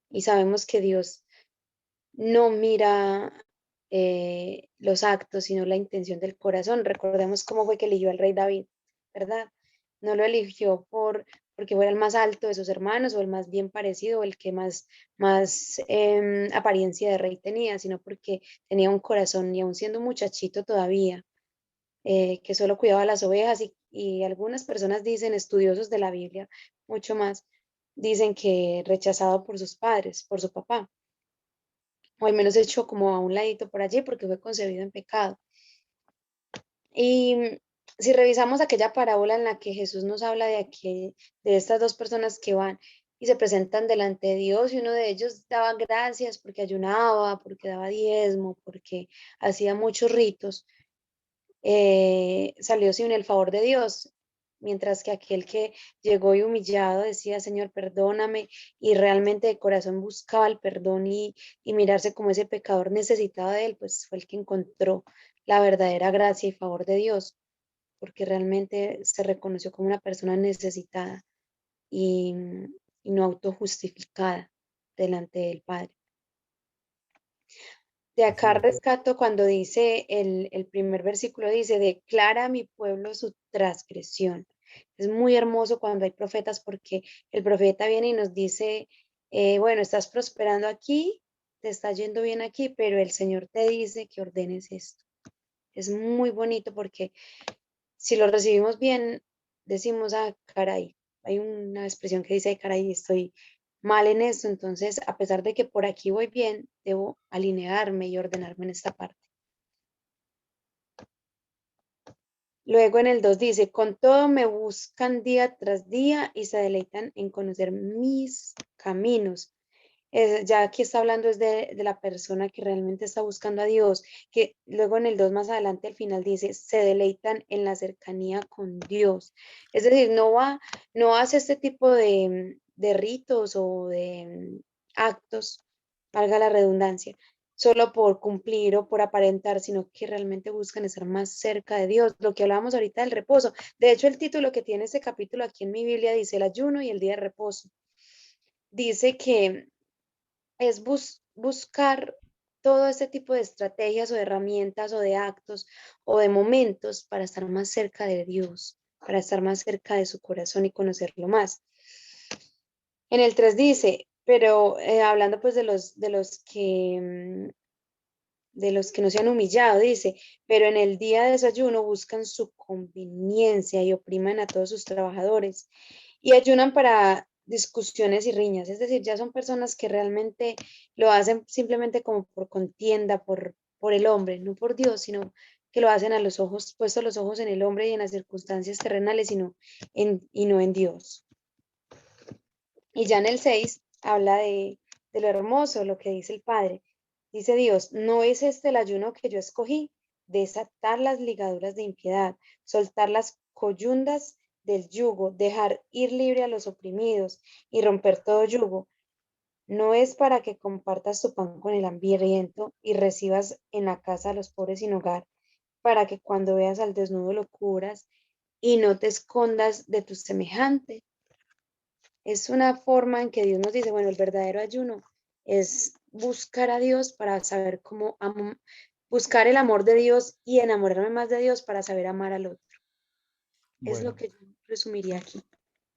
Y sabemos que Dios no mira los actos, sino la intención del corazón. Recordemos cómo fue que eligió al rey David, ¿verdad? No lo eligió porque fuera el más alto de sus hermanos o el más bien parecido o el que más apariencia de rey tenía, sino porque tenía un corazón y aún siendo un muchachito todavía, que solo cuidaba las ovejas y algunas personas dicen, estudiosos de la Biblia, mucho más, dicen que rechazado por sus padres, por su papá o al menos hecho como a un ladito por allí porque fue concebido en pecado. Y si revisamos aquella parábola en la que Jesús nos habla de estas dos personas que van y se presentan delante de Dios y uno de ellos daba gracias porque ayunaba, porque daba diezmo, porque hacía muchos ritos, salió sin el favor de Dios, mientras que aquel que llegó y humillado decía, Señor, perdóname, y realmente de corazón buscaba el perdón y mirarse como ese pecador necesitado de él, pues fue el que encontró la verdadera gracia y favor de Dios, porque realmente se reconoció como una persona necesitada y, y no autojustificada delante del Padre. De Así acá es. rescato cuando dice el primer versículo, dice, declara a mi pueblo su transgresión. Es muy hermoso cuando hay profetas porque el profeta viene y nos dice, bueno, estás prosperando aquí, te está yendo bien aquí, pero el Señor te dice que ordenes esto. Es muy bonito porque si lo recibimos bien, decimos, caray, hay una expresión que dice, caray, estoy mal en esto, entonces a pesar de que por aquí voy bien, debo alinearme y ordenarme en esta parte. Luego en el 2 dice, con todo me buscan día tras día y se deleitan en conocer mis caminos. Ya aquí está hablando es de la persona que realmente está buscando a Dios, que luego en el 2 más adelante al final dice, se deleitan en la cercanía con Dios. Es decir, no hace este tipo de ritos o de actos, valga la redundancia, solo por cumplir o por aparentar, sino que realmente buscan estar más cerca de Dios. Lo que hablábamos ahorita del reposo. De hecho, el título que tiene este capítulo aquí en mi Biblia dice el ayuno y el día de reposo. Dice que es buscar todo este tipo de estrategias o de herramientas o de actos o de momentos para estar más cerca de Dios, para estar más cerca de su corazón y conocerlo más. En el 3 dice, pero hablando pues de los que no se han humillado, dice, pero en el día de desayuno buscan su conveniencia y opriman a todos sus trabajadores y ayunan para discusiones y riñas, es decir, ya son personas que realmente lo hacen simplemente como por contienda, por el hombre, no por Dios, sino que lo hacen a los ojos, puestos los ojos en el hombre y en las circunstancias terrenales, y no en Dios. Y ya en el 6 habla de lo hermoso, lo que dice el Padre. Dice Dios, no es este el ayuno que yo escogí, desatar las ligaduras de impiedad, soltar las coyundas del yugo, dejar ir libre a los oprimidos y romper todo yugo. No es para que compartas tu pan con el hambriento y recibas en la casa a los pobres sin hogar, para que cuando veas al desnudo lo cubras y no te escondas de tu semejante. Es una forma en que Dios nos dice, bueno, el verdadero ayuno es buscar a Dios para saber buscar el amor de Dios y enamorarme más de Dios para saber amar al otro. Es lo Bueno, que yo resumiría aquí.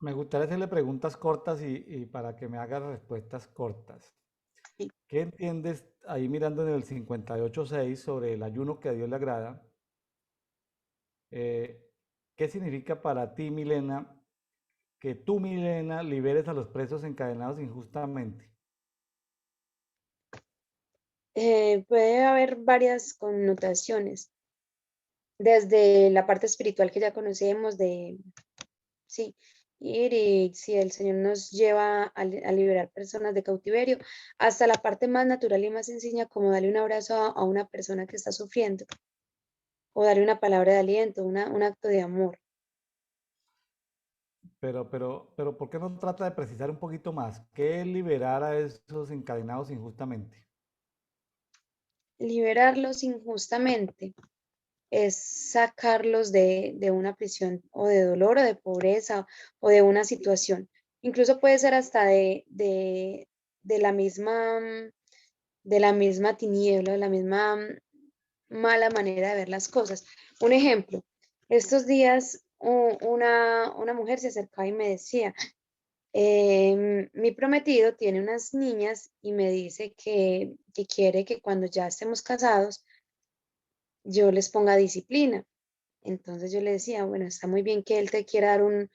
me gustaría hacerle preguntas cortas y para que me haga respuestas cortas. Sí. ¿Qué entiendes ahí mirando en el 58.6 sobre el ayuno que a Dios le agrada? Eh, ¿Qué significa para ti, Milena, que tú, Milena, liberes a los presos encadenados injustamente? Puede haber varias connotaciones, desde la parte espiritual que ya conocemos, de, sí, ir y si el Señor nos lleva a liberar personas de cautiverio, hasta la parte más natural y más sencilla, como darle un abrazo a una persona que está sufriendo, o darle una palabra de aliento, un acto de amor. Pero, ¿por qué no trata de precisar un poquito más? ¿Qué es liberar a esos encadenados injustamente? Liberarlos injustamente es sacarlos de una prisión o de dolor o de pobreza o de una situación. Incluso puede ser hasta de la misma, de la misma tiniebla, de la misma mala manera de ver las cosas. Un ejemplo, estos días una mujer se acercaba y me decía, mi prometido tiene unas niñas y me dice que quiere que cuando ya estemos casados yo les ponga disciplina. Entonces yo le decía, bueno, está muy bien que él te quiera dar un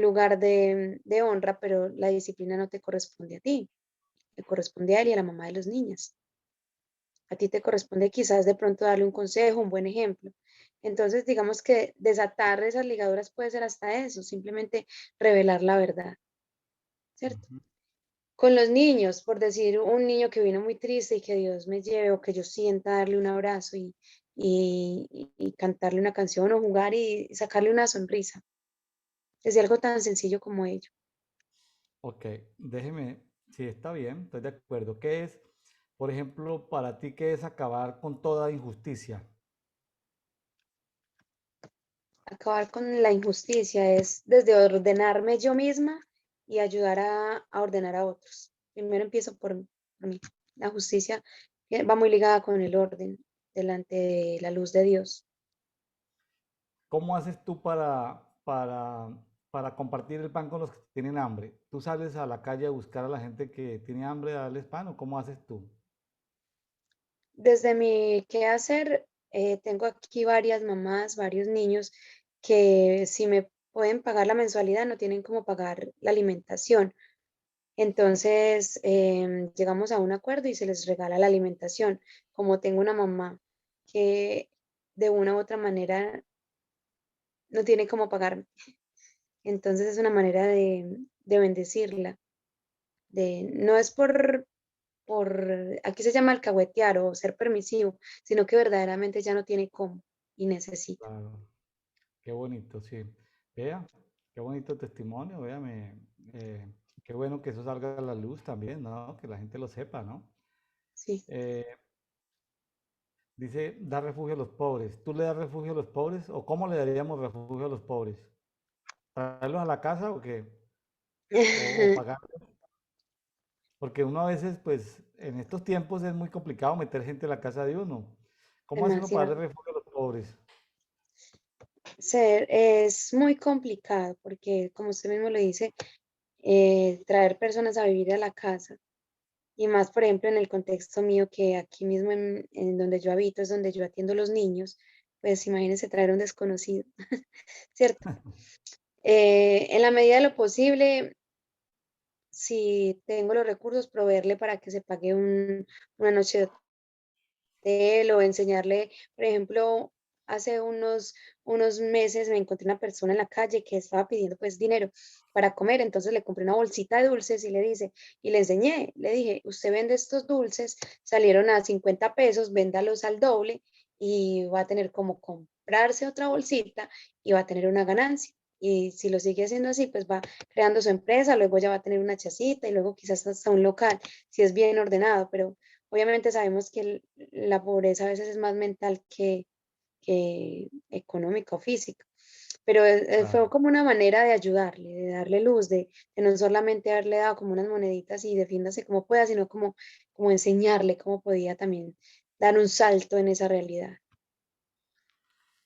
lugar de honra, pero la disciplina no te corresponde a ti, le corresponde a él y a la mamá de los niños. A ti te corresponde quizás de pronto darle un consejo, un buen ejemplo. Entonces, digamos que desatar esas ligaduras puede ser hasta eso, simplemente revelar la verdad, ¿cierto? Ujú. Con los niños, por decir un niño que vino muy triste y que Dios me lleve o que yo sienta darle un abrazo y cantarle una canción o jugar y sacarle una sonrisa. Es algo tan sencillo como ello. Ok, déjeme, si está bien, estoy de acuerdo. ¿Qué es, por ejemplo, para ti, qué es acabar con toda injusticia? Acabar con la injusticia es desde ordenarme yo misma y ayudar a ordenar a otros. Primero empiezo por mí. La justicia va muy ligada con el orden delante de la luz de Dios. ¿Cómo haces tú para compartir el pan con los que tienen hambre? ¿Tú sales a la calle a buscar a la gente que tiene hambre a darles pan o cómo haces tú? Desde mi quehacer, tengo aquí varias mamás, varios niños que si me pueden pagar la mensualidad no tienen cómo pagar la alimentación. Entonces, llegamos a un acuerdo y se les regala la alimentación. Como tengo una mamá que de una u otra manera no tiene cómo pagarme, entonces es una manera de bendecirla. No es aquí se llama alcahuetear o ser permisivo, sino que verdaderamente ya no tiene cómo y necesita. Claro, qué bonito, sí. Vea, qué bonito testimonio, vea, qué bueno que eso salga a la luz también, ¿no? Que la gente lo sepa, ¿no? Sí, Eh, Dice, dar refugio a los pobres. ¿Tú le das refugio a los pobres o cómo le daríamos refugio a los pobres? ¿Traerlos a la casa o qué? ¿O pagar? Porque uno a veces, pues, en estos tiempos es muy complicado meter gente en la casa de uno. ¿Cómo hace uno para demasiado. darle refugio a los pobres? Es muy complicado porque, como usted mismo lo dice, traer personas a vivir a la casa y más, por ejemplo, en el contexto mío, que aquí mismo en donde yo habito es donde yo atiendo a los niños, pues imagínense traer un desconocido, ¿cierto? En la medida de lo posible, si tengo los recursos, proveerle para que se pague una noche de hotel o enseñarle, por ejemplo, hace unos meses me encontré una persona en la calle que estaba pidiendo pues dinero para comer, entonces le compré una bolsita de dulces y le enseñé, le dije, usted vende estos dulces, salieron a 50 pesos, véndalos al doble y va a tener como comprarse otra bolsita y va a tener una ganancia. Y si lo sigue haciendo así, pues va creando su empresa, luego ya va a tener una chacita y luego quizás hasta un local, si es bien ordenado, pero obviamente sabemos que la pobreza a veces es más mental que económica o física. pero fue Claro. como una manera de ayudarle, de darle luz, de no solamente haberle dado como unas moneditas y defiéndase como pueda, sino como enseñarle cómo podía también dar un salto en esa realidad.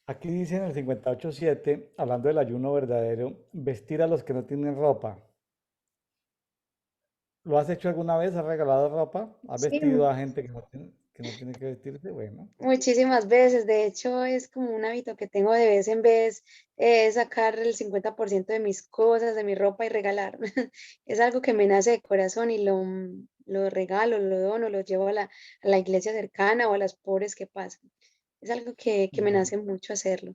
Aquí dice en el 58.7, hablando del ayuno verdadero, vestir a los que no tienen ropa. ¿Lo has hecho alguna vez? ¿Has regalado ropa? ¿Has Sí, vestido a gente que no tiene que vestirse? Bueno, muchísimas veces, de hecho es como un hábito que tengo de vez en vez, sacar el 50% de mis cosas, de mi ropa y regalar. Es algo que me nace de corazón y lo regalo, lo dono, lo llevo a la iglesia cercana o a las pobres que pasan. Es algo que me bueno. nace mucho hacerlo.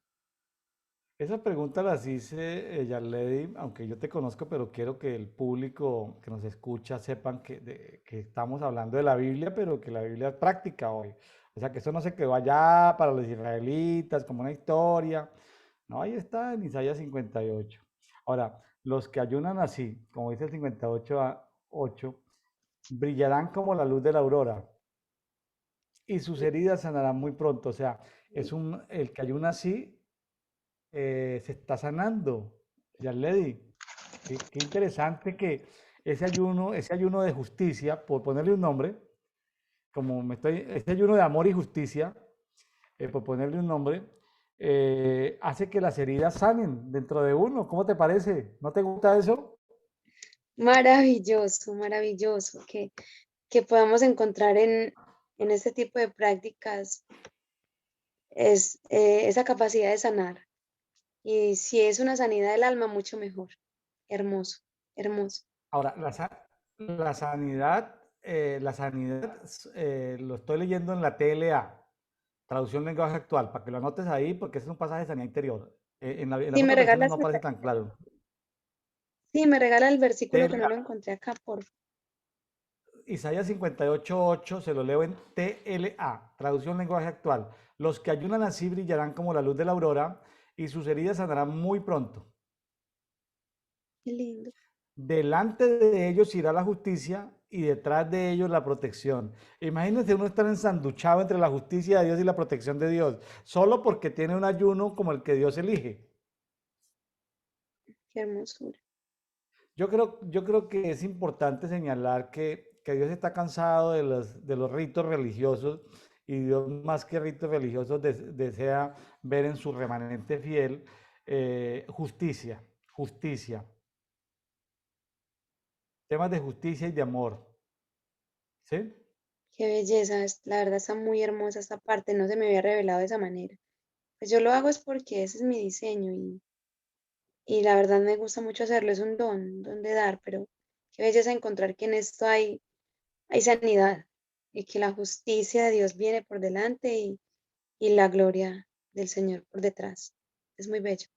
Esa pregunta las hice, Yarlady, aunque yo te conozco, pero quiero que el público que nos escucha sepan que estamos hablando de la Biblia, pero que la Biblia es práctica hoy. O sea, que eso no se quedó allá para los israelitas como una historia. No, ahí está en Isaías 58. Ahora, los que ayunan así, como dice el 58:8, brillarán como la luz de la aurora y sus heridas sanarán muy pronto. O sea, el que ayuna así se está sanando. Yarledi, qué interesante que ese ayuno de justicia, por ponerle un nombre, ese ayuno de amor y justicia, por ponerle un nombre, hace que las heridas sanen dentro de uno. ¿Cómo te parece? ¿No te gusta eso? Maravilloso, maravilloso que podamos encontrar en este tipo de prácticas es esa capacidad de sanar. Y si es una sanidad del alma, mucho mejor. Hermoso, hermoso. Ahora, la sanidad, lo estoy leyendo en la TLA, traducción lenguaje actual, para que lo anotes ahí, porque ese es un pasaje de sanidad interior. En las Si me otras versiones no regalas aparece tan claro. sí, me regala el versículo que no TLA, lo encontré acá, por Isaías 58:8, se lo leo en TLA, traducción lenguaje actual. Los que ayunan así brillarán como la luz de la aurora y sus heridas sanarán muy pronto. qué lindo. Delante de ellos irá la justicia y detrás de ellos la protección. Imagínense uno estar ensanduchado entre la justicia de Dios y la protección de Dios, solo porque tiene un ayuno como el que Dios elige. Qué hermosura. Yo creo que es importante señalar que Dios está cansado de los ritos religiosos y Dios más que ritos religiosos desea ver en su remanente fiel justicia, justicia, temas de justicia y de amor, ¿sí? Qué belleza. La verdad está muy hermosa esta parte. No se me había revelado de esa manera. Pues yo lo hago es porque ese es mi diseño y la verdad me gusta mucho hacerlo. Es un don de dar, pero qué belleza encontrar que en esto hay sanidad y que la justicia de Dios viene por delante y la gloria del Señor por detrás. Es muy bello.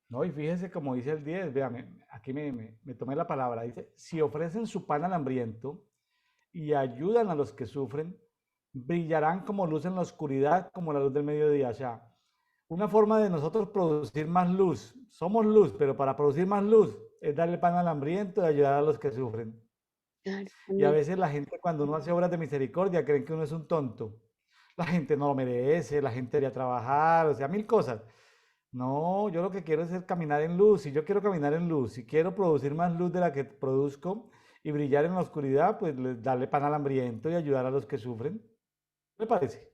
No, y fíjese como dice el 10, véame, aquí me tomé la palabra, dice, si ofrecen su pan al hambriento y ayudan a los que sufren, brillarán como luz en la oscuridad, como la luz del mediodía. O sea, una forma de nosotros producir más luz. Somos luz, pero para producir más luz es darle pan al hambriento y ayudar a los que sufren. Claro, Y a amén. veces la gente cuando uno hace obras de misericordia creen que uno es un tonto. La gente no lo merece, la gente debería trabajar, o sea, mil cosas. No, yo lo que quiero es caminar en luz. Si yo quiero caminar en luz, si quiero producir más luz de la que produzco y brillar en la oscuridad, pues darle pan al hambriento y ayudar a los que sufren. ¿Me parece?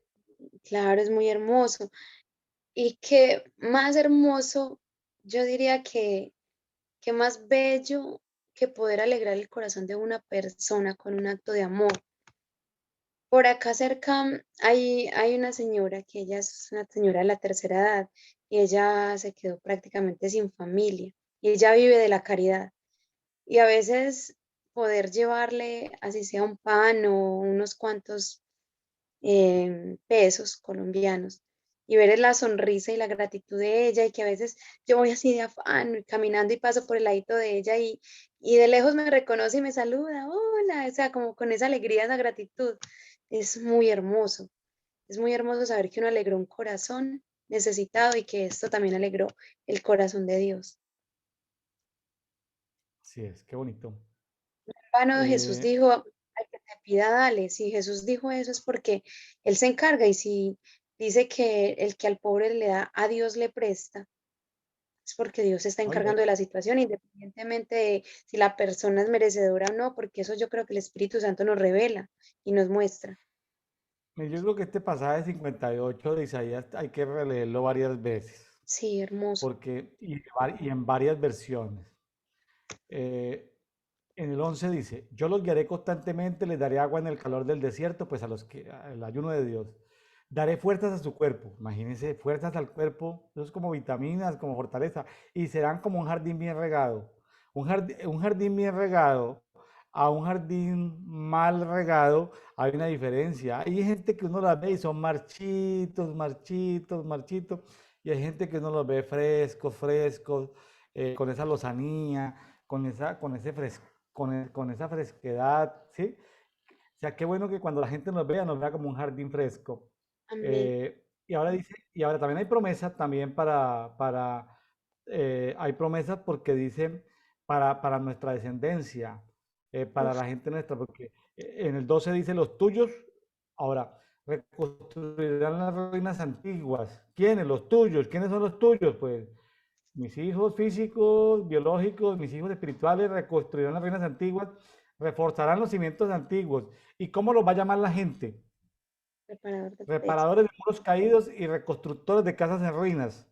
Claro, es muy hermoso. Y que más hermoso, yo diría que más bello que poder alegrar el corazón de una persona con un acto de amor. Por acá cerca hay una señora que ella es una señora de la tercera edad y ella se quedó prácticamente sin familia y ella vive de la caridad. Y a veces poder llevarle, así sea un pan o unos cuantos pesos colombianos y ver la sonrisa y la gratitud de ella y que a veces yo voy así de afán caminando y paso por el ladito de ella y de lejos me reconoce y me saluda, hola, o sea, como con esa alegría, esa gratitud. Es muy hermoso saber que uno alegró un corazón necesitado y que esto también alegró el corazón de Dios. Sí es, qué bonito. Bueno, Jesús Eh, dijo, al que te pida, dale. Si Jesús dijo eso es porque Él se encarga y si dice que el que al pobre le da, a Dios le presta, es porque Dios se está ¿no? encargando de la situación, independientemente de si la persona es merecedora o no, porque eso yo creo que el Espíritu Santo nos revela y nos muestra. Yo creo que este pasaje 58 de Isaías hay que releerlo varias veces, Sí, hermoso. porque, y en varias versiones. Eh, en el 11 dice, yo los guiaré constantemente, les daré agua en el calor del desierto, pues a los que, el ayuno de Dios. Daré fuerzas a su cuerpo, imagínense, fuerzas al cuerpo, eso es como vitaminas, como fortaleza, y serán como un jardín bien regado. Un jardín bien regado a un jardín mal regado, hay una diferencia. Hay gente que uno la ve y son marchitos, marchitos, marchitos, y hay gente que uno los ve frescos, frescos, con esa lozanía, con ese con esa fresquedad, ¿sí? O sea, qué bueno que cuando la gente nos vea como un jardín fresco. Amén. Y ahora dice, y ahora también hay promesas también hay promesas porque dice para nuestra descendencia, para Uf, la gente nuestra, porque en el 12 dice los tuyos, ahora reconstruirán las ruinas antiguas. ¿Quiénes? Los tuyos. ¿Quiénes son los tuyos? Pues mis hijos físicos, biológicos, mis hijos espirituales reconstruirán las ruinas antiguas, reforzarán los cimientos antiguos. ¿Y cómo los va a llamar la gente? preparador de brecha. Reparadores de muros caídos y reconstructores de casas en ruinas.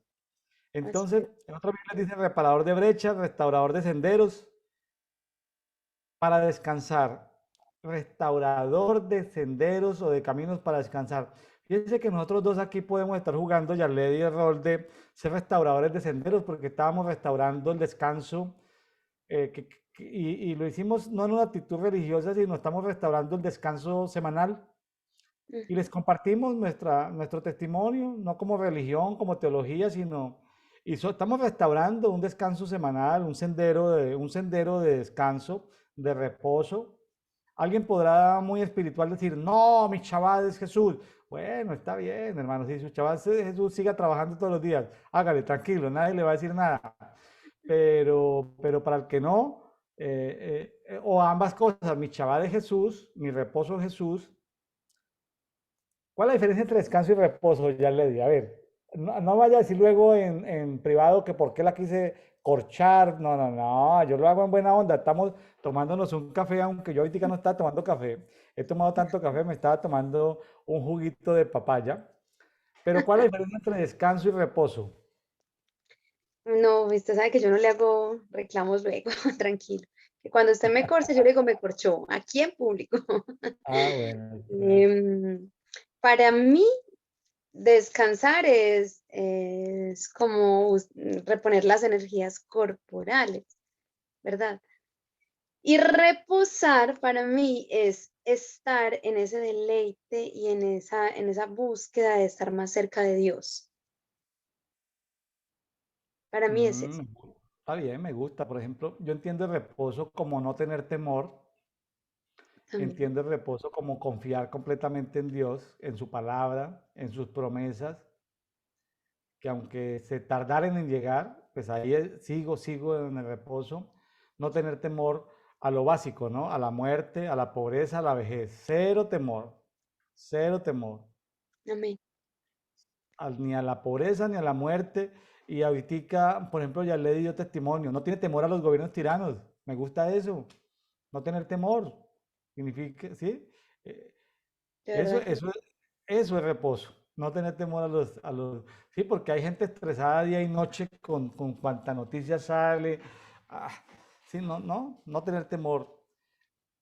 Así Entonces, es. en otra Biblia dice reparador de brechas, restaurador de senderos para descansar, restaurador de senderos o de caminos para descansar. Fíjense que nosotros dos aquí podemos estar jugando, ya le di el rol de ser restauradores de senderos porque estábamos restaurando el descanso y lo hicimos no en una actitud religiosa, sino estamos restaurando el descanso semanal y Ujú. les compartimos nuestro testimonio, no como religión, como teología, sino estamos restaurando un descanso semanal, un sendero de descanso, de reposo. Alguien podrá muy espiritual decir, no, mi chaval es Jesús. Bueno, está bien, hermano, si su chaval es Jesús, siga trabajando todos los días, hágale, tranquilo, nadie le va a decir nada. Pero para el que no, o ambas cosas, mi chaval es Jesús, mi reposo es Jesús. ¿Cuál es la diferencia entre descanso y reposo, ya le di? A ver, no vaya a decir luego en privado que por qué la quise corchar. No, no, no, yo lo hago en buena onda. Estamos tomándonos un café, aunque yo ahorita no estaba tomando café. He tomado tanto café, me estaba tomando un juguito de papaya. Pero ¿cuál es la diferencia entre descanso y reposo? No, usted sabe que yo no le hago reclamos luego, tranquilo. Que cuando usted me corche, yo le digo, me corchó, aquí en público. Ah, bueno, claro. Em, para mí, descansar es como reponer las energías corporales, ¿verdad? Y reposar para mí es estar en ese deleite y en esa búsqueda de estar más cerca de Dios. Para mí es eso Está bien, me gusta. Por ejemplo, yo entiendo el reposo como no tener temor. también. Entiendo el reposo como confiar completamente en Dios, en su palabra, en sus promesas, que aunque se tardaren en llegar, pues ahí sigo en el reposo, no tener temor a lo básico, ¿no? A la muerte, a la pobreza, a la vejez, cero temor, Amén. ni a la pobreza ni a la muerte. Y ahorita, por ejemplo, ya le dio testimonio, no tiene temor a los gobiernos tiranos, me gusta eso, no tener temor, significa, ¿sí? Eh, De Eso, verdad que eso, eso es reposo, no tener temor sí, porque hay gente estresada día y noche con cuanta noticia sale. Ah, sí, no tener temor.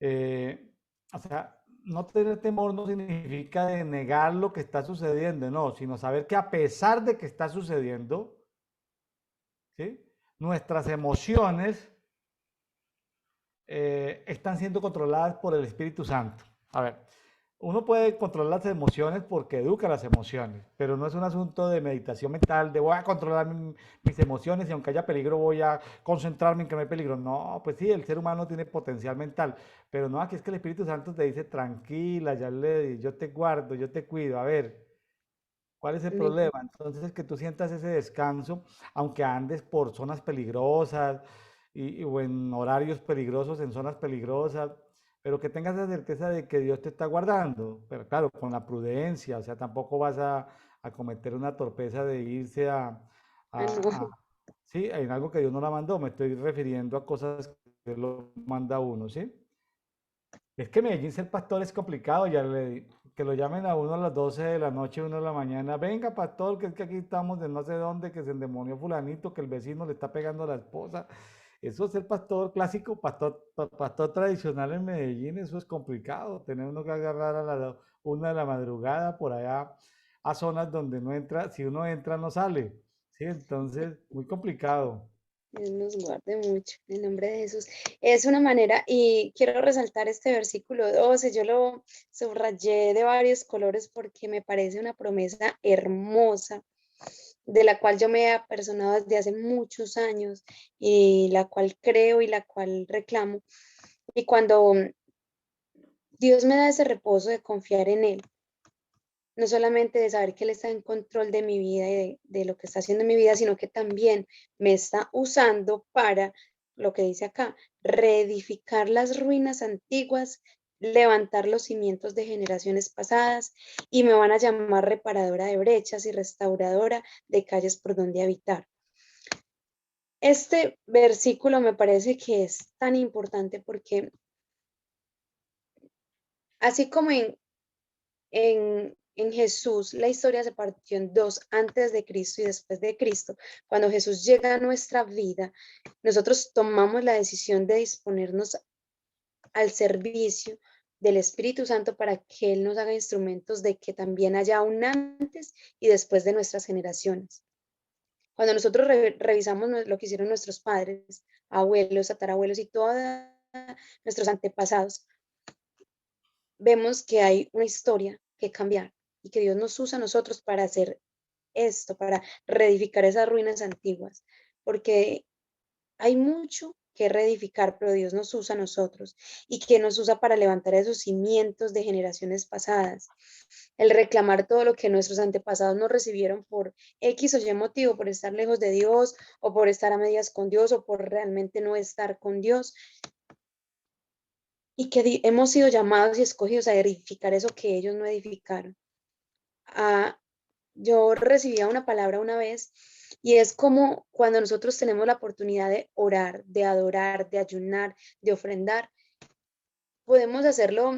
Eh, o sea, no tener temor no significa de negar lo que está sucediendo, no, sino saber que a pesar de que está sucediendo, ¿sí? Nuestras emociones están siendo controladas por el Espíritu Santo. A ver, uno puede controlar las emociones porque educa las emociones, pero no es un asunto de meditación mental, de voy a controlar mis emociones y aunque haya peligro voy a concentrarme en que no hay peligro. No, pues sí, el ser humano tiene potencial mental, pero no, aquí es que el Espíritu Santo te dice, tranquila, ya le, yo te guardo, yo te cuido. A ver, ¿cuál es el amén. problema? Entonces, que tú sientas ese descanso, aunque andes por zonas peligrosas o en horarios peligrosos, en zonas peligrosas, pero que tengas la certeza de que Dios te está guardando. Pero claro, con la prudencia, o sea, tampoco vas a cometer una torpeza de irse Ah, a, no. ¿sí? En algo que Dios no la mandó, me estoy refiriendo a cosas que Dios lo manda a uno, ¿sí? Es que Medellín ser pastor es complicado, que lo llamen a uno a las 12 de la noche, 1 de la mañana, venga pastor, que es que aquí estamos de no sé dónde, que se endemonió fulanito, que el vecino le está pegando a la esposa. Eso es ser pastor clásico, pastor tradicional en Medellín, eso es complicado, tener uno que agarrar a la 1 de la madrugada por allá a zonas donde no entra, si uno entra no sale, ¿sí? Entonces, muy complicado. Dios nos guarde mucho, en el nombre de Jesús. Es una manera, y quiero resaltar este versículo 12, yo lo subrayé de varios colores porque me parece una promesa hermosa, de la cual yo me he apersonado desde hace muchos años y la cual creo y la cual reclamo. Y cuando Dios me da ese reposo de confiar en Él, no solamente de saber que Él está en control de mi vida y de lo que está haciendo en mi vida, sino que también me está usando para, lo que dice acá, reedificar las ruinas antiguas, levantar los cimientos de generaciones pasadas y me van a llamar reparadora de brechas y restauradora de calles por donde habitar. Este versículo me parece que es tan importante porque así como en Jesús la historia se partió en dos, antes de Cristo y después de Cristo. Cuando Jesús llega a nuestra vida, nosotros tomamos la decisión de disponernos al servicio del Espíritu Santo para que Él nos haga instrumentos de que también haya un antes y después de nuestras generaciones. Cuando nosotros revisamos lo que hicieron nuestros padres, abuelos, tatarabuelos y todos nuestros antepasados, vemos que hay una historia que cambiar y que Dios nos usa a nosotros para hacer esto, para reedificar esas ruinas antiguas, porque hay mucho que reedificar, pero Dios nos usa a nosotros y que nos usa para levantar esos cimientos de generaciones pasadas, el reclamar todo lo que nuestros antepasados no recibieron por X o Y motivo, por estar lejos de Dios o por estar a medias con Dios o por realmente no estar con Dios y que hemos sido llamados y escogidos a edificar eso que ellos no edificaron. Ah, yo recibía una palabra una vez y es como cuando nosotros tenemos la oportunidad de orar, de adorar, de ayunar, de ofrendar, podemos hacerlo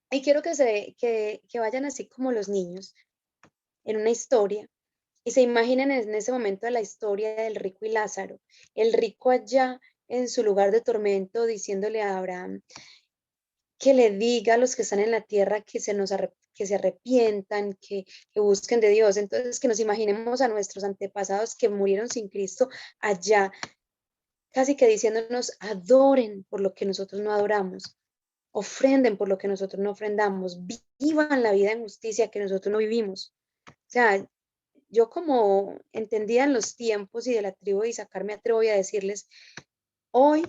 y quiero que vayan así como los niños en una historia y se imaginen en ese momento de la historia del rico y Lázaro, el rico allá en su lugar de tormento diciéndole a Abraham, que le diga a los que están en la tierra que se arrepientan, que busquen de Dios. Entonces, que nos imaginemos a nuestros antepasados que murieron sin Cristo allá, casi que diciéndonos, adoren por lo que nosotros no adoramos, ofrenden por lo que nosotros no ofrendamos, vivan la vida en justicia que nosotros no vivimos. O sea, yo como entendía en los tiempos y de la tribu de Isaacar me atrevo a decirles, hoy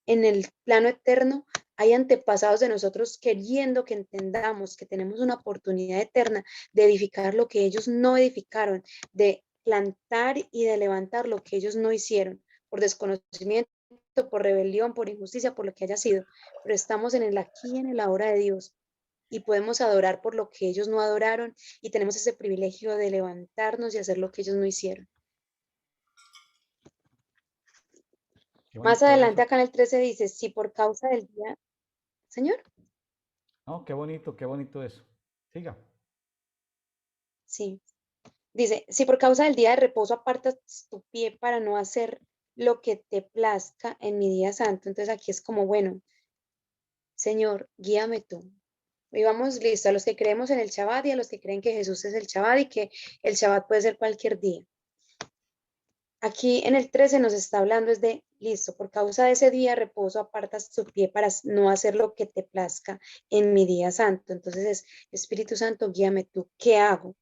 en el plano eterno hay antepasados de nosotros queriendo que entendamos que tenemos una oportunidad eterna de edificar lo que ellos no edificaron, de plantar y de levantar lo que ellos no hicieron, por desconocimiento, por rebelión, por injusticia, por lo que haya sido. Pero estamos en el aquí y en el ahora de Dios y podemos adorar por lo que ellos no adoraron y tenemos ese privilegio de levantarnos y hacer lo que ellos no hicieron. Qué Más bonito adelante eso. acá en el 13 dice, si por causa del día, Señor, No, qué bonito eso. Siga. sí. Dice, si por causa del día de reposo apartas tu pie para no hacer lo que te plazca en mi día santo, entonces aquí es como, bueno, Señor, guíame tú. Y vamos, listo, a los que creemos en el Shabbat y a los que creen que Jesús es el Shabbat y que el Shabbat puede ser cualquier día. Aquí en el 13 nos está hablando es de, listo, por causa de ese día de reposo apartas tu pie para no hacer lo que te plazca en mi día santo. Entonces es, Espíritu Santo, guíame tú. ¿Qué hago?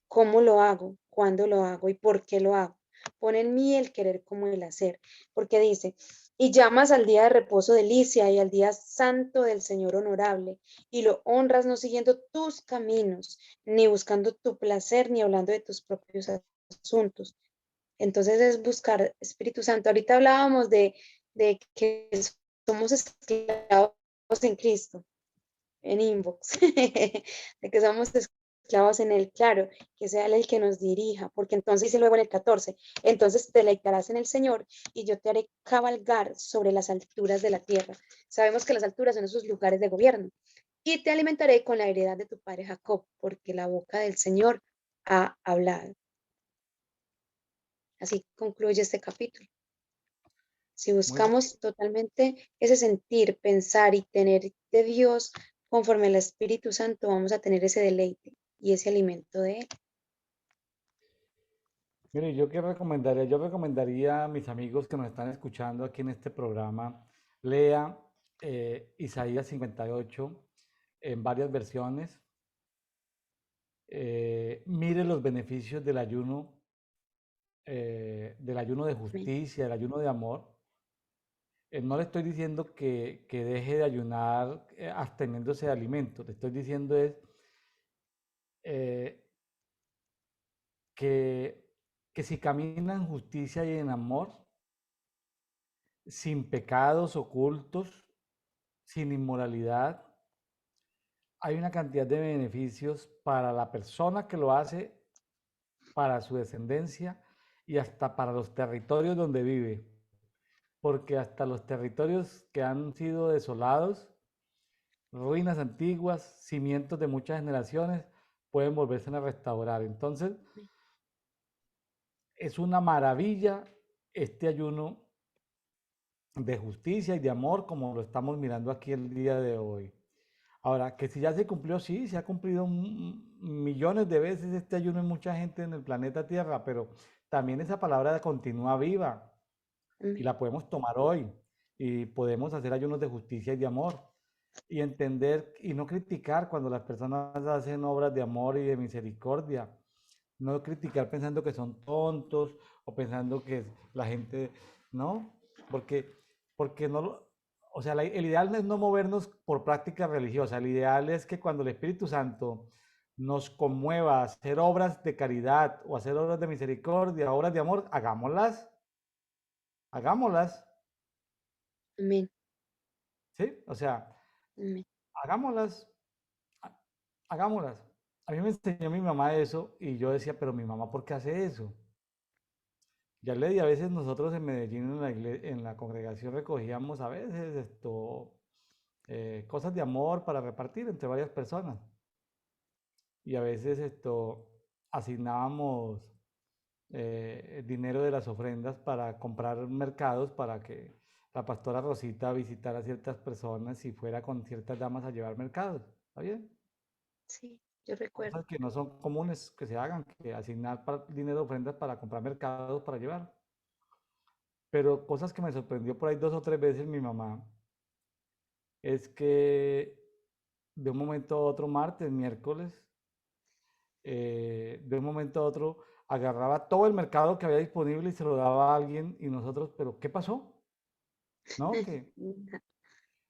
¿Cómo lo hago? ¿Cuándo lo hago? ¿Y por qué lo hago? Pon en mí el querer como el hacer. Porque dice, y llamas al día de reposo delicia y al día santo del Señor honorable, y lo honras no siguiendo tus caminos, ni buscando tu placer, ni hablando de tus propios asuntos. Entonces es buscar Espíritu Santo. Ahorita hablábamos de que somos esclavos en Cristo, en inbox, de que somos clavos en él, claro, que sea él el que nos dirija, porque entonces dice luego en el 14, entonces te deleitarás en el Señor y yo te haré cabalgar sobre las alturas de la tierra. Sabemos que las alturas son esos lugares de gobierno. Y te alimentaré con la heredad de tu padre Jacob, porque la boca del Señor ha hablado. Así concluye este capítulo. Si Muy bueno. buscamos totalmente ese sentir, pensar y tener de Dios conforme al Espíritu Santo, vamos a tener ese deleite y ese alimento de Él. Mire, ¿yo qué recomendaría? Yo recomendaría a mis amigos que nos están escuchando aquí en este programa, lea Isaías 58 en varias versiones, mire los beneficios del ayuno de Amén. justicia, del ayuno de amor. No le estoy diciendo que deje de ayunar absteniéndose de alimentos, le estoy diciendo es eh, que, que si camina en justicia y en amor, sin pecados ocultos, sin inmoralidad, hay una cantidad de beneficios para la persona que lo hace, para su descendencia y hasta para los territorios donde vive. Porque hasta los territorios que han sido desolados, ruinas antiguas, cimientos de muchas generaciones, pueden volverse a restaurar. Entonces, es una maravilla este ayuno de justicia y de amor como lo estamos mirando aquí el día de hoy. Ahora, que si ya se cumplió, sí, se ha cumplido millones de veces este ayuno en mucha gente en el planeta Tierra, pero también esa palabra continúa viva y Amén. la podemos tomar hoy y podemos hacer ayunos de justicia y de amor y entender y no criticar cuando las personas hacen obras de amor y de misericordia, no criticar pensando que son tontos o pensando que la gente, ¿no? Porque, porque no, o sea, el ideal es no movernos por práctica religiosa, el ideal es que cuando el Espíritu Santo nos conmueva a hacer obras de caridad o hacer obras de misericordia, obras de amor, hagámoslas, hagámoslas, Amén. ¿sí? O sea, Amén. hagámoslas, hagámoslas. A mí me enseñó mi mamá eso y yo decía, pero mi mamá, ¿por qué hace eso? Ya le di, a veces nosotros en Medellín, en la congregación, recogíamos a veces cosas de amor para repartir entre varias personas. Y a veces asignábamos dinero de las ofrendas para comprar mercados para que la pastora Rosita visitara a ciertas personas y fuera con ciertas damas a llevar mercados. ¿Está bien? Sí, yo recuerdo. Cosas que no son comunes que se hagan, que asignar dinero de ofrendas para comprar mercados para llevar. Pero cosas que me sorprendió por ahí 2 o 3 veces mi mamá es que de un momento a otro, martes, miércoles, de un momento a otro, agarraba todo el mercado que había disponible y se lo daba a alguien y nosotros, pero ¿qué pasó? ¿No? Que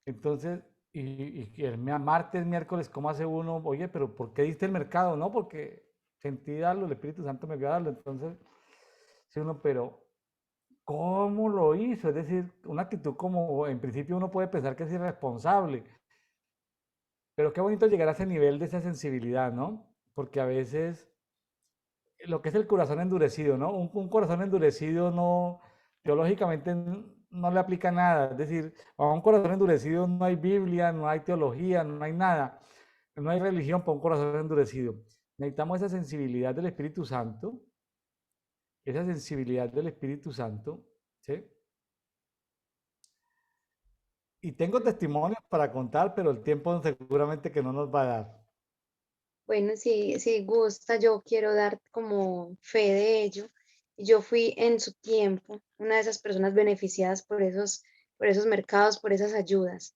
entonces, y el martes, miércoles, ¿cómo hace uno? Oye, pero ¿por qué diste el mercado? No, porque sentí darlo, el Espíritu Santo me vio darlo. Entonces, sí uno, pero ¿cómo lo hizo? Es decir, una actitud como en principio uno puede pensar que es irresponsable, pero qué bonito llegar a ese nivel de esa sensibilidad, ¿no? Porque a veces lo que es el corazón endurecido, ¿no? Un corazón endurecido no, teológicamente no le aplica nada. Es decir, a un corazón endurecido no hay Biblia, no hay teología, no hay nada. No hay religión para un corazón endurecido. Necesitamos esa sensibilidad del Espíritu Santo, ¿sí? Y tengo testimonios para contar, pero el tiempo seguramente que no nos va a dar. Bueno, si gusta, yo quiero dar como fe de ello. Yo fui en su tiempo una de esas personas beneficiadas por esos mercados, por esas ayudas.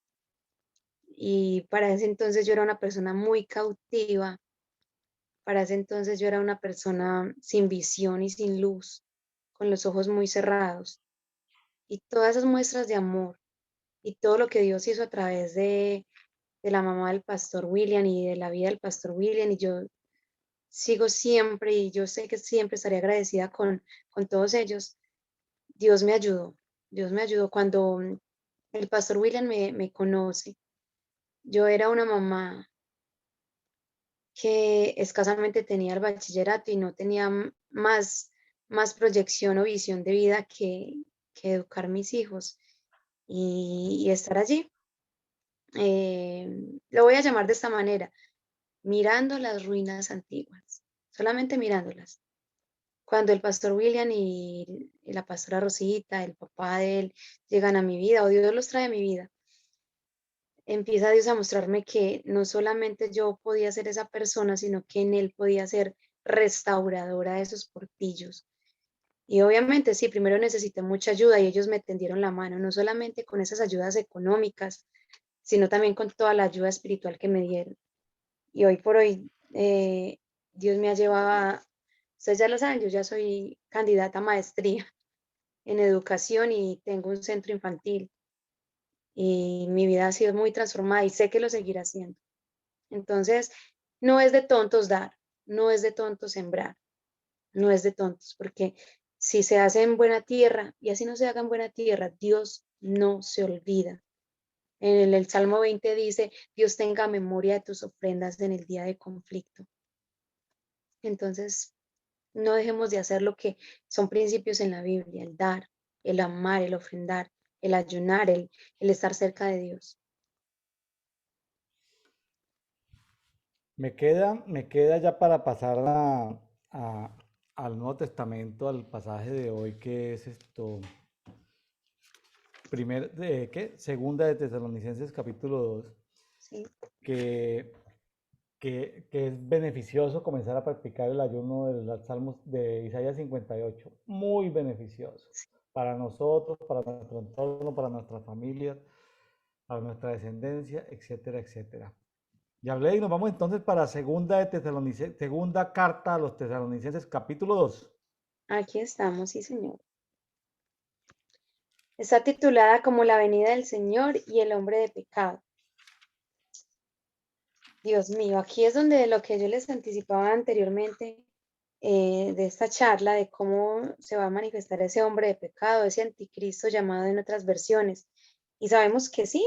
Y para ese entonces yo era una persona muy cautiva, para ese entonces yo era una persona sin visión y sin luz, con los ojos muy cerrados. Y todas esas muestras de amor y todo lo que Dios hizo a través de la mamá del pastor William y de la vida del pastor William, y yo sigo siempre y yo sé que siempre estaré agradecida con todos ellos. Dios me ayudó, Dios me ayudó cuando el pastor William me conoce. Yo era una mamá que escasamente tenía el bachillerato y no tenía más proyección o visión de vida que educar mis hijos y estar allí. Lo voy a llamar de esta manera, mirando las ruinas antiguas, solamente mirándolas. Cuando el pastor William y la pastora Rosita, el papá de él, llegan a mi vida, o Dios los trae a mi vida, empieza Dios a mostrarme que no solamente yo podía ser esa persona, sino que en Él podía ser restauradora de esos portillos. Y obviamente sí, primero necesité mucha ayuda y ellos me tendieron la mano, no solamente con esas ayudas económicas, sino también con toda la ayuda espiritual que me dieron. Y hoy por hoy, Dios me ha llevado ustedes ya lo saben, yo ya soy candidata a maestría en educación y tengo un centro infantil y mi vida ha sido muy transformada y sé que lo seguirá haciendo. Entonces, no es de tontos dar, no es de tontos sembrar, no es de tontos, porque si se hace en buena tierra y así no se haga en buena tierra, Dios no se olvida. En el Salmo 20 dice, Dios tenga memoria de tus ofrendas en el día de conflicto. Entonces, no dejemos de hacer lo que son principios en la Biblia, el dar, el amar, el ofrendar, el ayunar, el estar cerca de Dios. Me queda ya para pasar al Nuevo Testamento, al pasaje de hoy, que es Segunda de Tesalonicenses capítulo 2, Sí, que, que es beneficioso comenzar a practicar el ayuno de los Salmos de Isaías 58, muy beneficioso para nosotros, para nuestro entorno, para nuestras familias, para nuestra descendencia, etcétera, etcétera. Y hablé y nos vamos entonces para segunda carta a los tesalonicenses, capítulo 2. aquí estamos, sí, Señor. Está titulada como La venida del Señor y el hombre de pecado. Dios mío, aquí es donde lo que yo les anticipaba anteriormente de esta charla, de cómo se va a manifestar ese hombre de pecado, ese anticristo llamado en otras versiones. Y sabemos que sí,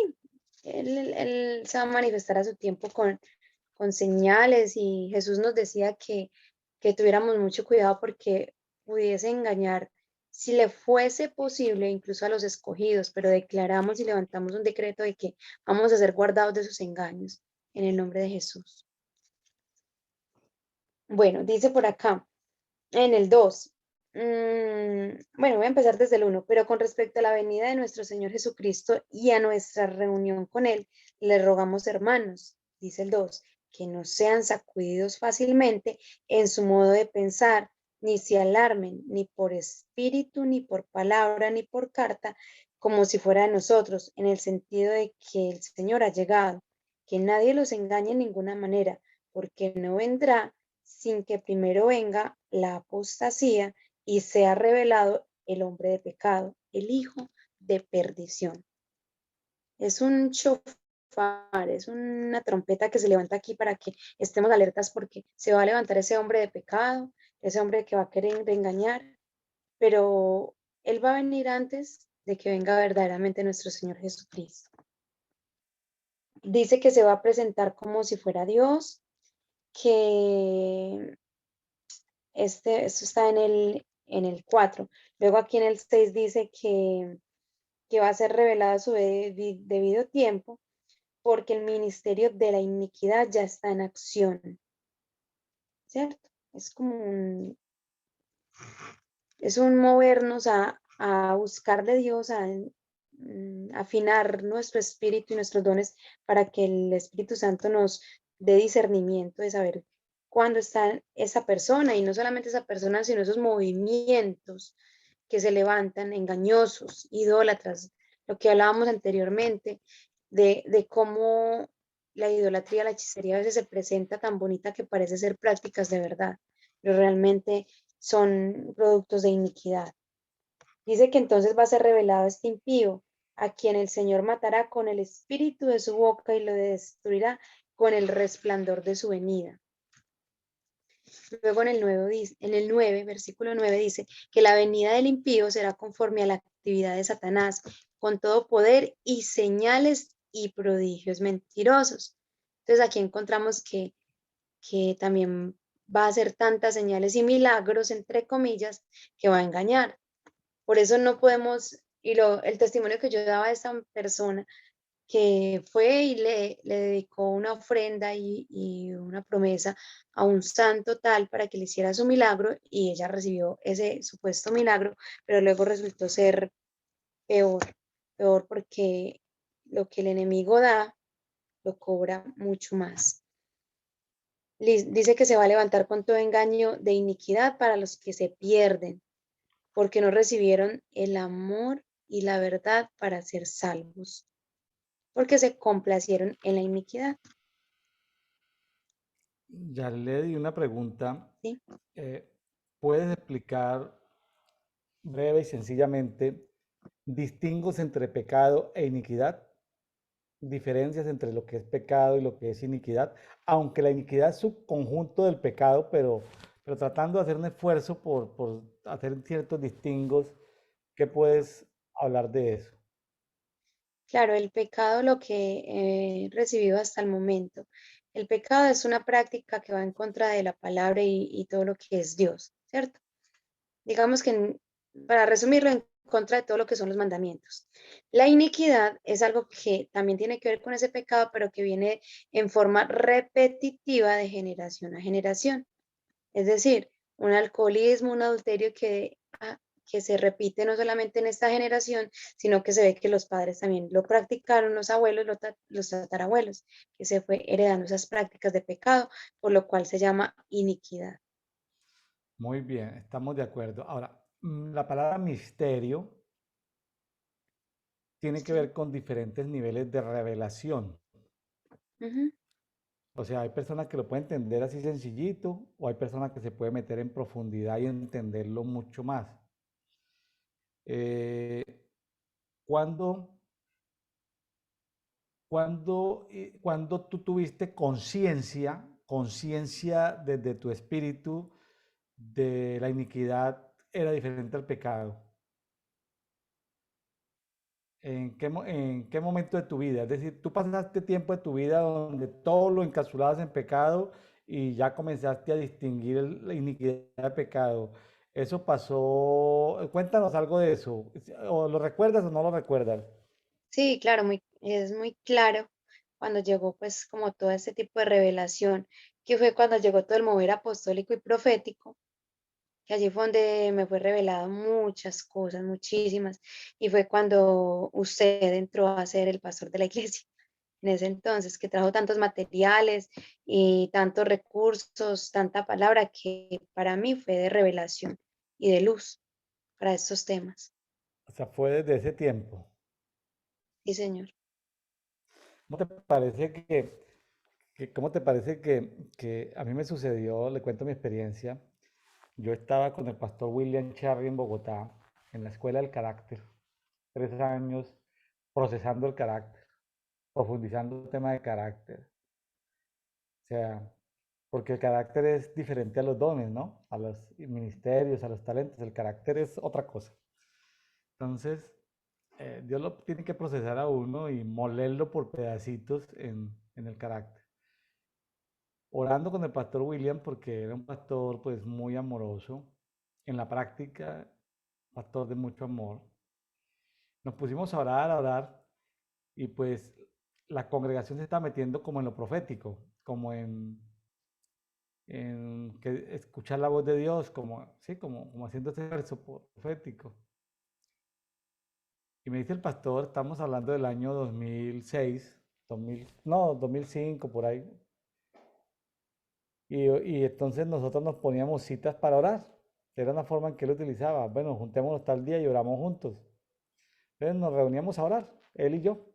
él se va a manifestar a su tiempo con señales y Jesús nos decía que tuviéramos mucho cuidado porque pudiese engañar si le fuese posible incluso a los escogidos, pero declaramos y levantamos un decreto de que vamos a ser guardados de sus engaños en el nombre de Jesús. Bueno, dice por acá, en el 2. Bueno, voy a empezar desde el 1, pero con respecto a la venida de nuestro Señor Jesucristo y a nuestra reunión con Él, le rogamos, hermanos, dice el 2, que no sean sacudidos fácilmente en su modo de pensar, ni se alarmen, ni por espíritu, ni por palabra, ni por carta, como si fuera de nosotros, en el sentido de que el Señor ha llegado, que nadie los engañe en ninguna manera, porque no vendrá sin que primero venga la apostasía y sea revelado el hombre de pecado, el hijo de perdición. Es un shofar, es una trompeta que se levanta aquí para que estemos alertas porque se va a levantar ese hombre de pecado, ese hombre que va a querer engañar, pero él va a venir antes de que venga verdaderamente nuestro Señor Jesucristo. Dice que se va a presentar como si fuera Dios, que esto está en el 4. Luego aquí en el 6 dice que va a ser revelado a su debido tiempo porque el ministerio de la iniquidad ya está en acción, ¿cierto? Es como es un movernos a buscar de Dios, a afinar nuestro espíritu y nuestros dones para que el Espíritu Santo nos dé discernimiento de saber cuándo está esa persona y no solamente esa persona, sino esos movimientos que se levantan engañosos, idólatras, lo que hablábamos anteriormente, de cómo la idolatría, la hechicería a veces se presenta tan bonita que parece ser prácticas de verdad, pero realmente son productos de iniquidad. Dice que entonces va a ser revelado este impío, a quien el Señor matará con el espíritu de su boca y lo destruirá con el resplandor de su venida. Luego en el 9, versículo 9 dice que la venida del impío será conforme a la actividad de Satanás, con todo poder y señales y prodigios mentirosos. Entonces aquí encontramos que también va a hacer tantas señales y milagros, entre comillas, que va a engañar. Por eso no podemos, el testimonio que yo daba a esta persona que fue y le dedicó una ofrenda y una promesa a un santo tal para que le hiciera su milagro y ella recibió ese supuesto milagro, pero luego resultó ser peor, peor porque lo que el enemigo da, lo cobra mucho más. Dice que se va a levantar con todo engaño de iniquidad para los que se pierden, porque no recibieron el amor y la verdad para ser salvos, porque se complacieron en la iniquidad. Ya le di una pregunta. ¿Sí? eh, ¿Puedes explicar breve y sencillamente distingos entre pecado e iniquidad? Diferencias entre lo que es pecado y lo que es iniquidad, aunque la iniquidad es subconjunto del pecado, pero tratando de hacer un esfuerzo por hacer ciertos distingos. ¿Qué puedes hablar de eso? Claro, el pecado, lo que he recibido hasta el momento, el pecado es una práctica que va en contra de la palabra y todo lo que es Dios, ¿cierto? Digamos que, para resumirlo, en contra de todo lo que son los mandamientos. La iniquidad es algo que también tiene que ver con ese pecado, pero que viene en forma repetitiva de generación a generación. Es decir, un alcoholismo, un adulterio que se repite no solamente en esta generación, sino que se ve que los padres también lo practicaron, los abuelos, los tatarabuelos, que se fue heredando esas prácticas de pecado, por lo cual se llama iniquidad. Muy bien, estamos de acuerdo. Ahora, la palabra misterio tiene que Sí. ver con diferentes niveles de revelación. Ujú. O sea, hay personas que lo pueden entender así sencillito o hay personas que se pueden meter en profundidad y entenderlo mucho más. Eh, ¿Cuándo, cuando tú tuviste conciencia desde tu espíritu de la iniquidad era diferente al pecado? En qué momento de tu vida? Es decir, tú pasaste tiempo de tu vida donde todo lo encapsulabas en pecado y ya comenzaste a distinguir la iniquidad de pecado. ¿Eso pasó? Cuéntanos algo de eso. ¿O lo recuerdas o no lo recuerdas? Sí, claro, es muy claro cuando llegó pues como todo este tipo de revelación, que fue cuando llegó todo el mover apostólico y profético, que allí fue donde me fue revelado muchas cosas, muchísimas, y fue cuando usted entró a ser el pastor de la iglesia en ese entonces, que trajo tantos materiales y tantos recursos, tanta palabra que para mí fue de revelación y de luz para estos temas. O sea, fue desde ese tiempo. Sí, señor. ¿Cómo te parece cómo te parece que a mí me sucedió? Le cuento mi experiencia. Yo estaba con el pastor William Charry en Bogotá, en la Escuela del Carácter, 3 años procesando el carácter, profundizando el tema de carácter. O sea, porque el carácter es diferente a los dones, ¿no? A los ministerios, a los talentos. El carácter es otra cosa. Entonces, Dios lo tiene que procesar a uno y molerlo por pedacitos en el carácter. Orando con el pastor William porque era un pastor pues muy amoroso. En la práctica, pastor de mucho amor. Nos pusimos a orar y pues la congregación se está metiendo como en lo profético, como en que escuchar la voz de Dios, como, sí, como haciendo ese verso profético. Y me dice el pastor, estamos hablando del año 2006, 2000, no, 2005, por ahí. Y entonces nosotros nos poníamos citas para orar. Era una forma en que él utilizaba. Bueno, juntémonos tal día y oramos juntos. Entonces nos reuníamos a orar, él y yo.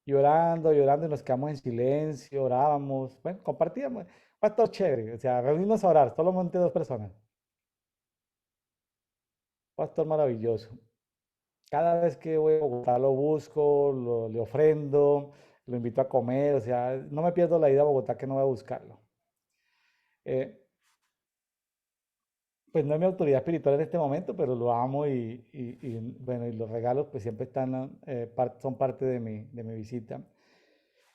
Llorando, llorando y nos quedamos en silencio, orábamos, bueno, compartíamos. Pastor chévere, o sea, reunirnos a orar, solamente 2 personas. Pastor maravilloso. Cada vez que voy a Bogotá lo busco, le ofrendo, lo invito a comer, o sea, no me pierdo la ida a Bogotá que no voy a buscarlo. Eh, pues no es mi autoridad espiritual en este momento, pero lo amo bueno, y los regalos pues siempre están, son parte de mi visita.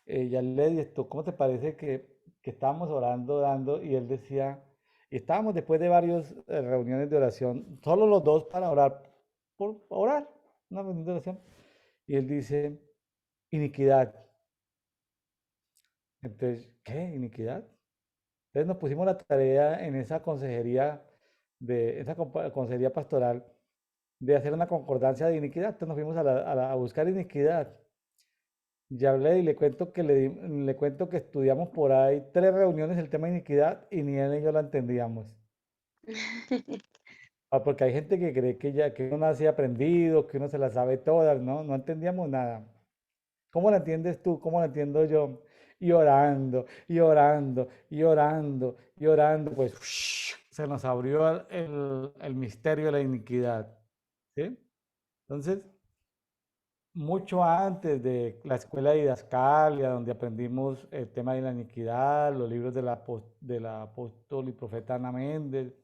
Yaledi, esto, ¿cómo te parece que que estábamos orando, dando, y él decía, y estábamos después de varias reuniones de oración, solo los dos para orar, por orar, una reunión de oración, y él dice, iniquidad. Entonces, ¿qué? ¿Iniquidad? Entonces nos pusimos la tarea en esa consejería, de esa consejería pastoral, de hacer una concordancia de iniquidad. Entonces nos fuimos a buscar iniquidad. Ya hablé y le cuento que estudiamos por ahí 3 reuniones el tema de iniquidad y ni él ni yo la entendíamos. Porque hay gente que cree que ya que uno nace aprendido, que uno se la sabe todas, ¿no? No entendíamos nada. ¿Cómo la entiendes tú? ¿Cómo la entiendo yo? Y orando, y orando, y orando, y orando, pues se nos abrió el misterio de la iniquidad. ¿Sí? Entonces, mucho antes de la escuela de Didascalia, donde aprendimos el tema de la iniquidad, los libros del apóstol y profeta Ana Méndez,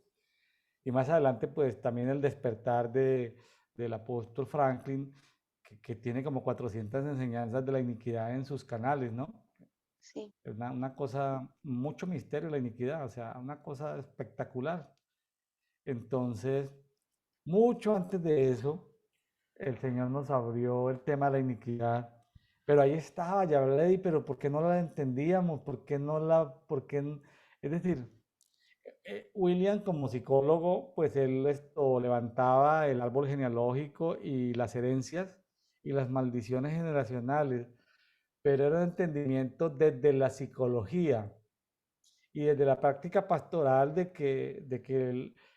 y más adelante, pues también el despertar del apóstol Franklin, que tiene como 400 enseñanzas de la iniquidad en sus canales, ¿no? Sí, Es una cosa, mucho misterio la iniquidad, o sea, una cosa espectacular. Entonces, mucho antes de eso, el Señor nos abrió el tema de la iniquidad, pero ahí estaba, ya hablé, pero ¿por qué no la entendíamos? ¿Por qué no la, por qué, es decir, William como psicólogo, pues él esto, levantaba el árbol genealógico y las herencias y las maldiciones generacionales, pero era un entendimiento desde la psicología y desde la práctica pastoral de que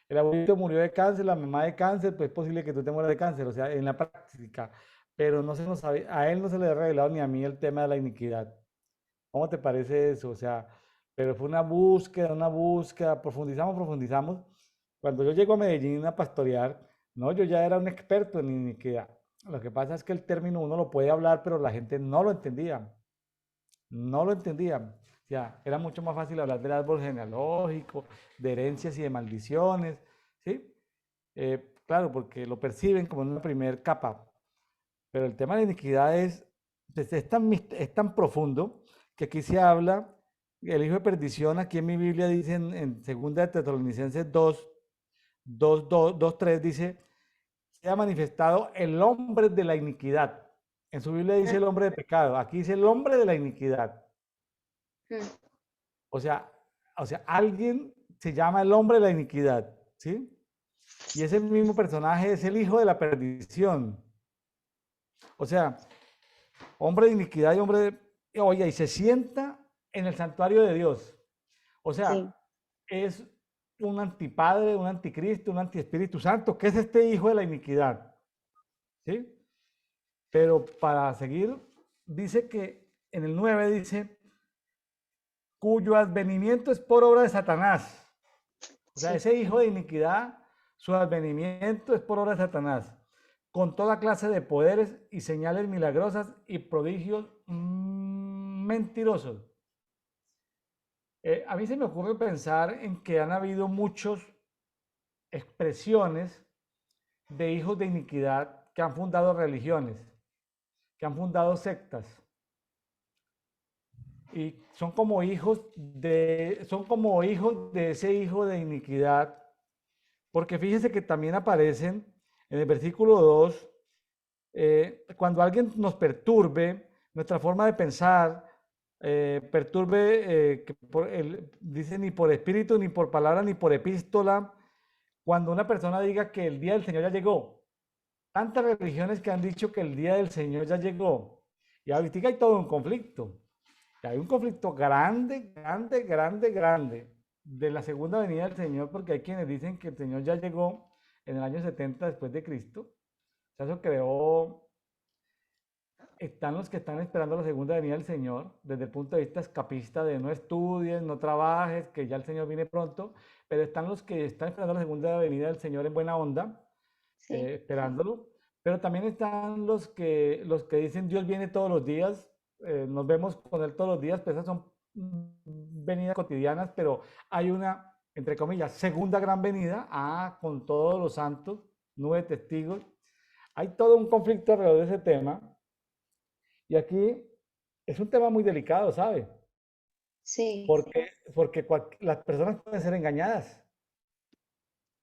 el abuelito murió de cáncer, la mamá de cáncer, pues es posible que tú te mueras de cáncer, o sea, en la práctica, pero no se nos sabe, a él no se le ha revelado ni a mí el tema de la iniquidad. ¿Cómo te parece eso? O sea, pero fue una búsqueda, profundizamos, profundizamos. Cuando yo llego a Medellín a pastorear, no, yo ya era un experto en iniquidad. Lo que pasa es que el término uno lo puede hablar, pero la gente no lo entendía. No lo entendían. O sea, era mucho más fácil hablar del árbol genealógico, de herencias y de maldiciones, ¿sí? Claro, porque lo perciben como en una primer capa. Pero el tema de la iniquidad es tan profundo que aquí se habla, el hijo de perdición, aquí en mi Biblia dice en 2 de Tesalonicenses 2:3 dice, se ha manifestado el hombre de la iniquidad. En su Biblia dice el hombre de pecado, aquí dice el hombre de la iniquidad. O sea, alguien se llama el hombre de la iniquidad, ¿sí? Y ese mismo personaje es el hijo de la perdición. O sea, hombre de iniquidad y hombre de... Oye, y se sienta en el santuario de Dios. O sea, sí, es un antipadre, un anticristo, un antiespíritu santo, que es este hijo de la iniquidad, ¿sí? Pero para seguir, dice que en el 9 dice, cuyo advenimiento es por obra de Satanás. O sea, sí. ese hijo de iniquidad, su advenimiento es por obra de Satanás, con toda clase de poderes y señales milagrosas y prodigios mentirosos. A mí se me ocurre pensar en que han habido muchas expresiones de hijos de iniquidad que han fundado religiones, que han fundado sectas, y son como hijos de ese hijo de iniquidad. Porque fíjense que también aparecen en el versículo 2, cuando alguien nos perturbe, nuestra forma de pensar, perturbe, dice ni por espíritu, ni por palabra, ni por epístola, cuando una persona diga que el día del Señor ya llegó. Tantas religiones que han dicho que el día del Señor ya llegó. Y ahorita hay todo un conflicto. Hay un conflicto grande, grande, grande, grande de la segunda venida del Señor, porque hay quienes dicen que el Señor ya llegó en el año 70 después de Cristo. O sea, eso creó, están los que están esperando la segunda venida del Señor desde el punto de vista escapista de no estudies, no trabajes, que ya el Señor viene pronto, pero están los que están esperando la segunda venida del Señor en buena onda, Sí, esperándolo, pero también están los que dicen Dios viene todos los días, nos vemos con Él todos los días, pues esas son venidas cotidianas, pero hay una, entre comillas, segunda gran venida, con todos los santos, 9 testigos. Hay todo un conflicto alrededor de ese tema, y aquí es un tema muy delicado, ¿sabe? Sí, porque las personas pueden ser engañadas.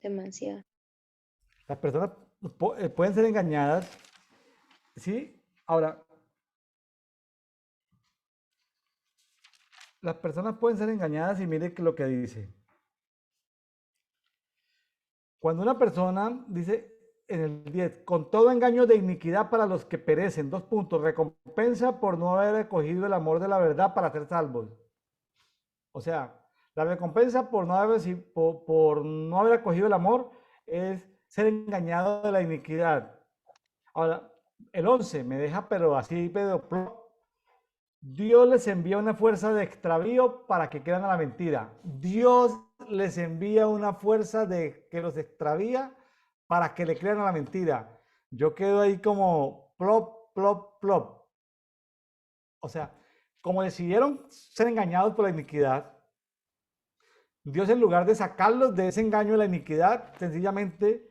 demasiado. Las personas pueden ser engañadas, ¿sí? Ahora, las personas pueden ser engañadas y mire lo que dice. Cuando una persona dice en el 10, con todo engaño de iniquidad para los que perecen, dos puntos, recompensa por no haber acogido el amor de la verdad para ser salvos. O sea, la recompensa por no haber acogido el amor es ser engañado de la iniquidad. Ahora, el 11 me deja, pero así, pero Dios les envía una fuerza de extravío para que crean a la mentira. Dios les envía una fuerza de que los extravía para que le crean a la mentira. Yo quedo ahí como plop, plop, plop. O sea, como decidieron ser engañados por la iniquidad, Dios en lugar de sacarlos de ese engaño de la iniquidad, sencillamente,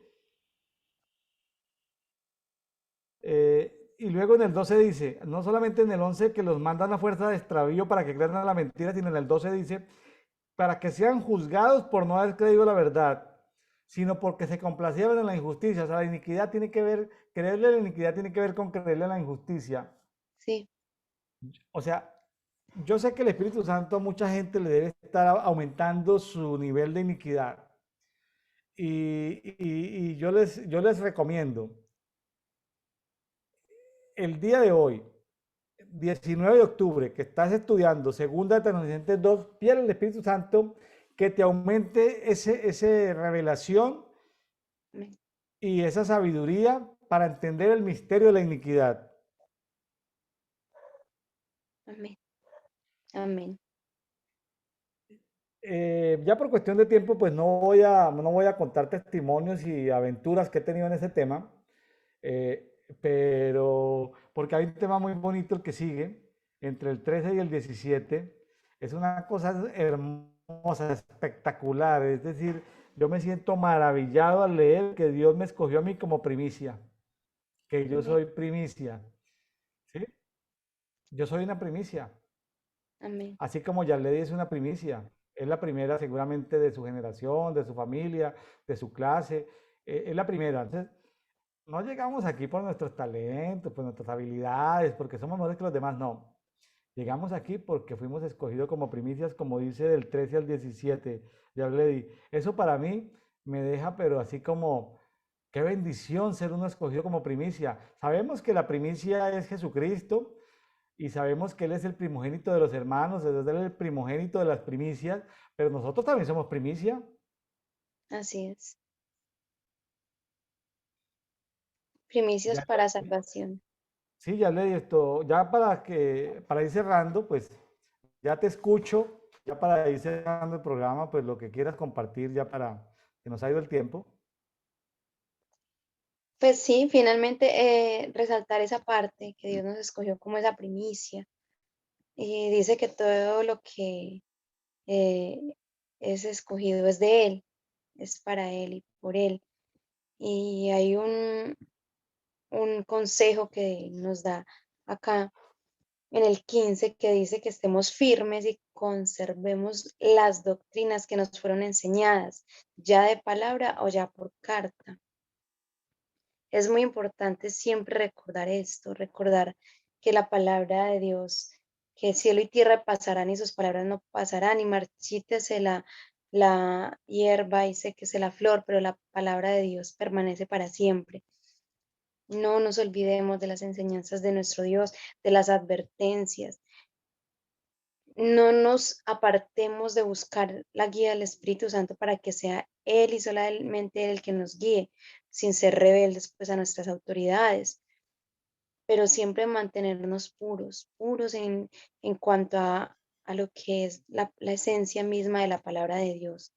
y luego en el 12 dice, no solamente en el 11 que los mandan a fuerza de extravío para que crean a la mentira, sino en el 12 dice, para que sean juzgados por no haber creído la verdad, sino porque se complacieron en la injusticia. O sea, la iniquidad tiene que ver, creerle a la iniquidad tiene que ver con creerle a la injusticia. Sí, O sea, yo sé que el Espíritu Santo a mucha gente le debe estar aumentando su nivel de iniquidad. Y yo les recomiendo, el día de hoy, 19 de octubre, que estás estudiando Segunda de Tesalonicenses 2, pídele al Espíritu Santo que te aumente ese revelación amén, y esa sabiduría para entender el misterio de la iniquidad. amén, amén. Ya por cuestión de tiempo, pues no voy a contar testimonios y aventuras que he tenido en ese tema, pero porque hay un tema muy bonito el que sigue, entre el 13 y el 17, es una cosa hermosa, espectacular, es decir, yo me siento maravillado al leer que Dios me escogió a mí como primicia, que yo Amén, soy primicia, ¿sí? Yo soy una primicia. amén, Así como Yarlady es una primicia, es la primera seguramente de su generación, de su familia, de su clase, es la primera. Entonces, no llegamos aquí por nuestros talentos, por nuestras habilidades, porque somos mejores que los demás, no. Llegamos aquí porque fuimos escogidos como primicias, como dice del 13 al 17, Yarlady. Eso para mí me deja, pero así como, qué bendición ser uno escogido como primicia. Sabemos que la primicia es Jesucristo, y sabemos que Él es el primogénito de los hermanos, Él es el primogénito de las primicias, pero nosotros también somos primicia. así es. Primicias Ya, para salvación. sí, ya leí esto, ya para ir cerrando, pues ya te escucho, ya para ir cerrando el programa, pues lo que quieras compartir ya para que nos ha ido el tiempo. Pues sí, finalmente resaltar esa parte que Dios nos escogió como esa primicia. Y dice que todo lo que eh, es escogido es de Él, es para Él y por Él. Y hay un consejo que nos da acá en el 15 que dice que estemos firmes y conservemos las doctrinas que nos fueron enseñadas, ya de palabra o ya por carta. Es muy importante siempre recordar esto, recordar que la palabra de Dios, que cielo y tierra pasarán y sus palabras no pasarán, y marchítese la hierba y séquese la flor, pero la palabra de Dios permanece para siempre. No nos olvidemos de las enseñanzas de nuestro Dios, de las advertencias. No nos apartemos de buscar la guía del Espíritu Santo para que sea Él y solamente Él el que nos guíe, sin ser rebeldes pues a nuestras autoridades, pero siempre mantenernos puros, puros en cuanto a lo que es la esencia misma de la palabra de Dios.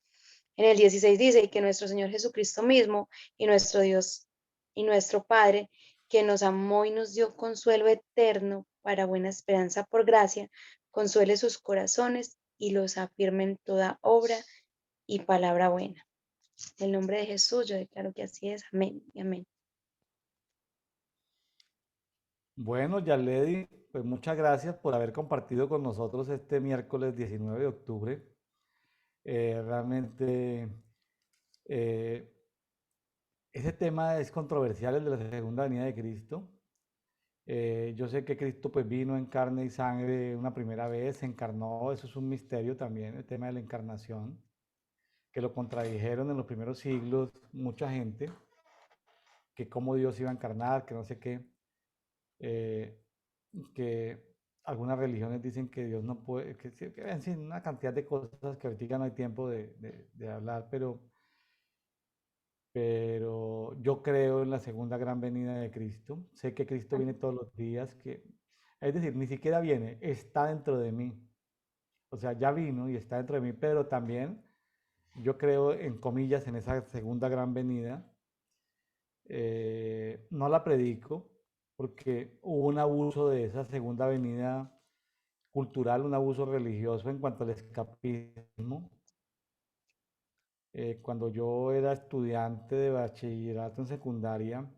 En el 16 dice, y que nuestro Señor Jesucristo mismo y nuestro Dios y nuestro Padre, que nos amó y nos dio consuelo eterno para buena esperanza por gracia, consuele sus corazones y los afirme en toda obra y palabra buena. En el nombre de Jesús, yo declaro que así es. Amén y amén. Bueno, Yarledi, pues muchas gracias por haber compartido con nosotros este miércoles 19 de octubre. Realmente eh, ese tema es controversial, el de la segunda venida de Cristo. Yo sé que Cristo pues vino en carne y sangre una primera vez, se encarnó, eso es un misterio también, el tema de la encarnación, que lo contradijeron en los primeros siglos mucha gente, que cómo Dios iba a encarnar, que no sé qué. eh, que algunas religiones dicen que Dios no puede, que en fin, una cantidad de cosas que ahorita no hay tiempo de hablar, pero yo creo en la segunda gran venida de Cristo. Sé que Cristo viene todos los días, es decir, ni siquiera viene, está dentro de mí. O sea, ya vino y está dentro de mí, pero también yo creo, en comillas, en esa segunda gran venida. No la predico porque hubo un abuso de esa segunda venida cultural, un abuso religioso en cuanto al escapismo. Cuando yo era estudiante de bachillerato en secundaria,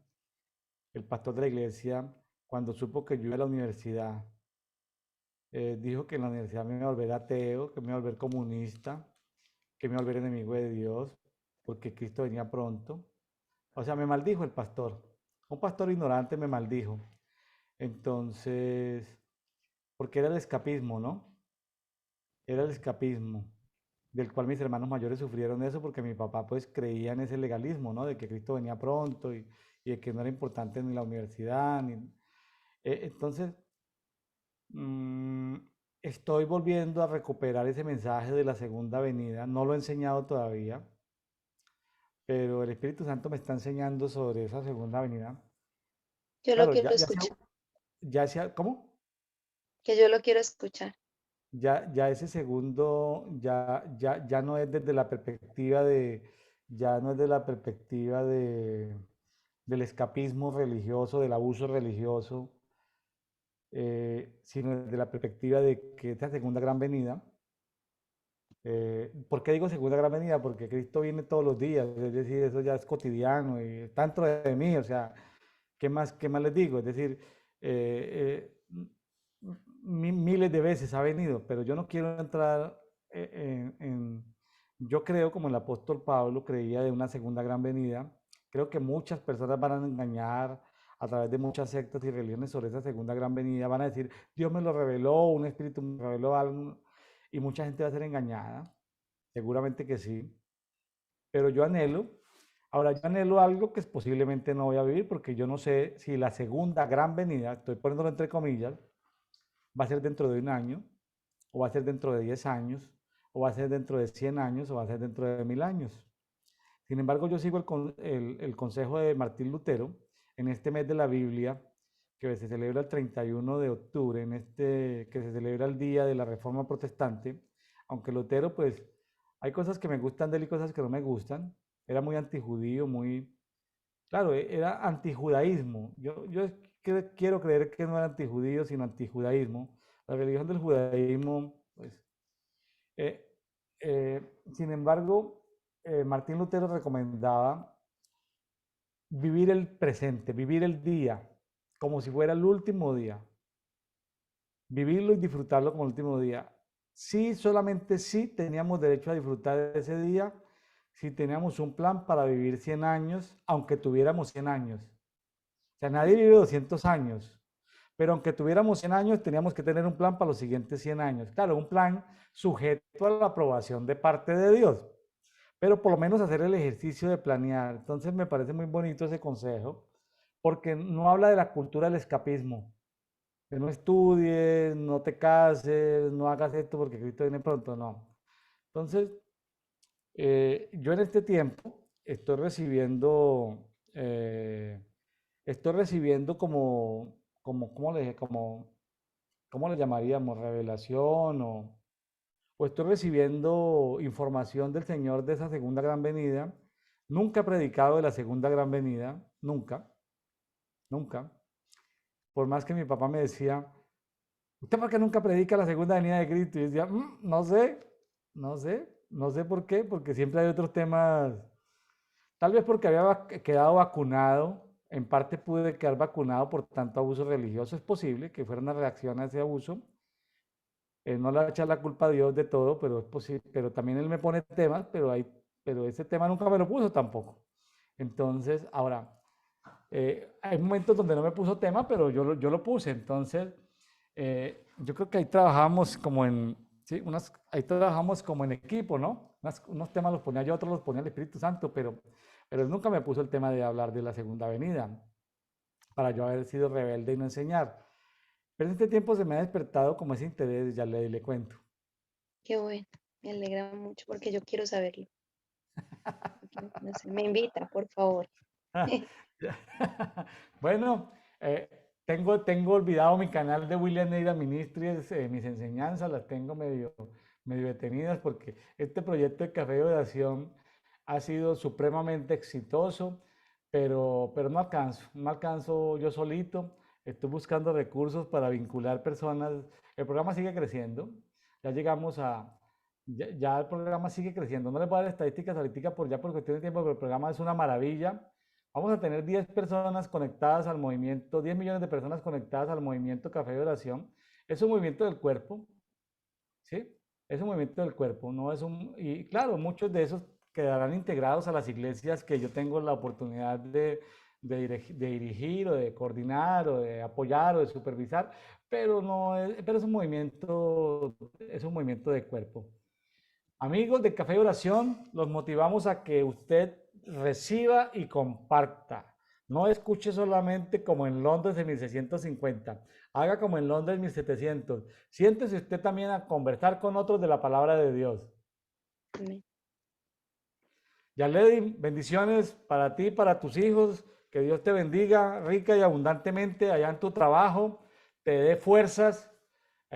el pastor de la iglesia, cuando supo que yo iba a la universidad, dijo que en la universidad me iba a volver ateo, que me iba a volver comunista, que me iba a volver enemigo de Dios, porque Cristo venía pronto. O sea, me maldijo el pastor. Un pastor ignorante me maldijo. Entonces, porque era el escapismo, ¿no? Era el escapismo, del cual mis hermanos mayores sufrieron eso porque mi papá pues creía en ese legalismo, ¿no? De que Cristo venía pronto y de que no era importante ni la universidad, ni... entonces, mm, estoy volviendo a recuperar ese mensaje de la segunda venida. No lo he enseñado todavía, pero el Espíritu Santo me está enseñando sobre esa segunda venida. Yo lo Claro, quiero ya sea, escuchar, ¿cómo? que yo lo quiero escuchar. Ya ese segundo, ya no es desde la perspectiva ya no es de la perspectiva del escapismo religioso, del abuso religioso, sino desde la perspectiva de que esta segunda gran venida, ¿por qué digo segunda gran venida? Porque Cristo viene todos los días, es decir, eso ya es cotidiano y está dentro de mí, o sea, qué más les digo? Es decir, miles de veces ha venido, pero yo no quiero entrar yo creo, como el apóstol Pablo creía de una segunda gran venida, creo que muchas personas van a engañar a través de muchas sectas y religiones sobre esa segunda gran venida, van a decir, Dios me lo reveló, un espíritu me reveló algo, y mucha gente va a ser engañada, seguramente que sí, pero yo anhelo algo que posiblemente no voy a vivir porque yo no sé si la segunda gran venida, estoy poniéndolo entre comillas, va a ser dentro de un año, o va a ser dentro de 10 años, o va a ser dentro de 100 años, o va a ser dentro de 1000 años. Sin embargo, yo sigo el consejo de Martín Lutero en este mes de la Biblia, que se celebra el 31 de octubre, que se celebra el día de la Reforma Protestante, aunque Lutero, pues, hay cosas que me gustan de él y cosas que no me gustan. Era muy antijudío, claro, era antijudaísmo. Yo quiero creer que no era antijudío, sino antijudaísmo. La religión del judaísmo, pues. eh, Sin embargo, Martín Lutero recomendaba vivir el presente, vivir el día, como si fuera el último día. Vivirlo y disfrutarlo como el último día. Sí, solamente sí teníamos derecho a disfrutar de ese día si teníamos un plan para vivir 100 años, aunque tuviéramos 100 años. O sea, nadie vive 200 años, pero aunque tuviéramos 100 años, teníamos que tener un plan para los siguientes 100 años. Claro, un plan sujeto a la aprobación de parte de Dios, pero por lo menos hacer el ejercicio de planear. Entonces me parece muy bonito ese consejo, porque no habla de la cultura del escapismo, que no estudies, no te cases, no hagas esto porque Cristo viene pronto, no. Entonces, yo en este tiempo estoy recibiendo ¿cómo le llamaríamos? Revelación o estoy recibiendo información del Señor de esa segunda gran venida. Nunca he predicado de la segunda gran venida, nunca, nunca. Por más que mi papá me decía, ¿usted por qué nunca predica la segunda venida de Cristo? Y yo decía, no sé, no sé por qué, porque siempre hay otros temas. Tal vez porque había quedado vacunado en parte pude quedar vacunado por tanto abuso religioso. Es posible que fuera una reacción a ese abuso. No le voy a echar la culpa a Dios de todo, pero es posible, pero también Él me pone temas, pero ese tema nunca me lo puso tampoco. Entonces, ahora, hay momentos donde no me puso tema, pero yo lo puse. Entonces, yo creo que ahí trabajamos como en, sí, ahí trabajamos como en equipo, ¿no? Unos temas los ponía yo, otros los ponía el Espíritu Santo, pero él nunca me puso el tema de hablar de la segunda venida, para yo haber sido rebelde y no enseñar. Pero en este tiempo se me ha despertado como ese interés, ya le cuento. Qué bueno, me alegra mucho porque yo quiero saberlo. Yo quiero conocer. Me invita, por favor. Bueno, tengo olvidado mi canal de William Neira Ministries, mis enseñanzas las tengo medio detenidas porque este proyecto de Café de Oración ha sido supremamente exitoso, pero no alcanzo yo solito. Estoy buscando recursos para vincular personas. El programa sigue creciendo. Ya llegamos a, ya el programa sigue creciendo. No les voy a dar estadísticas ahorita por cuestión de tiempo, pero el programa es una maravilla. Vamos a tener 10 personas conectadas al movimiento, 10 millones de personas conectadas al movimiento Café de Oración. Es un movimiento del cuerpo, ¿sí? Es un movimiento del cuerpo, no es y claro, muchos de esos quedarán integrados a las iglesias que yo tengo la oportunidad de dirigir o de coordinar o de apoyar o de supervisar, pero no es, pero es un movimiento de cuerpo. Amigos de Café y Oración, los motivamos a que usted reciba y comparta. No escuche solamente como en Londres de 1650. Haga como en Londres 1700. Siéntese usted también a conversar con otros de la palabra de Dios. Amén. Yaledi, bendiciones para ti, para tus hijos. Que Dios te bendiga rica y abundantemente allá en tu trabajo. Te dé fuerzas a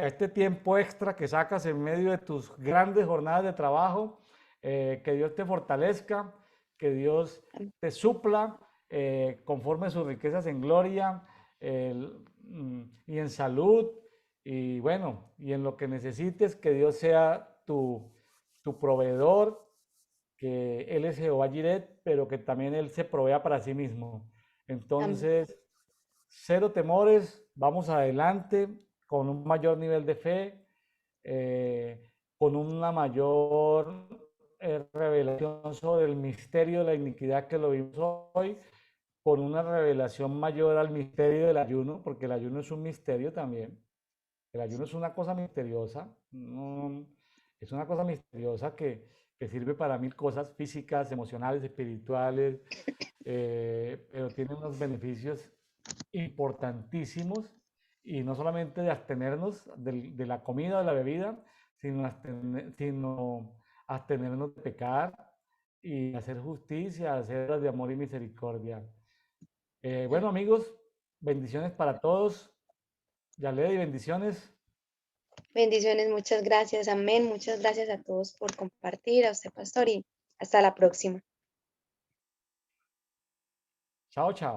este tiempo extra que sacas en medio de tus grandes jornadas de trabajo. Que Dios te fortalezca, que Dios Amén. te supla conforme sus riquezas en gloria y en salud. Y bueno, y en lo que necesites, que Dios sea tu proveedor, que Él es Jehová Jireh, pero que también Él se provea para sí mismo. Amén. Entonces, cero temores, vamos adelante con un mayor nivel de fe, con una mayor revelación sobre el misterio de la iniquidad que lo vimos hoy, con una revelación mayor al misterio del ayuno, porque el ayuno es un misterio también. El ayuno es una cosa misteriosa, es una cosa misteriosa que sirve para mil cosas físicas, emocionales, espirituales, pero tiene unos beneficios importantísimos y no solamente de abstenernos de la comida o de la bebida, sino abstenernos de pecar y hacer justicia, hacer de amor y misericordia. Bueno amigos, bendiciones para todos. Yaledi, bendiciones. Bendiciones, muchas gracias. Amén. Muchas gracias a todos por compartir, a usted, pastor, y hasta la próxima. Chao, chao.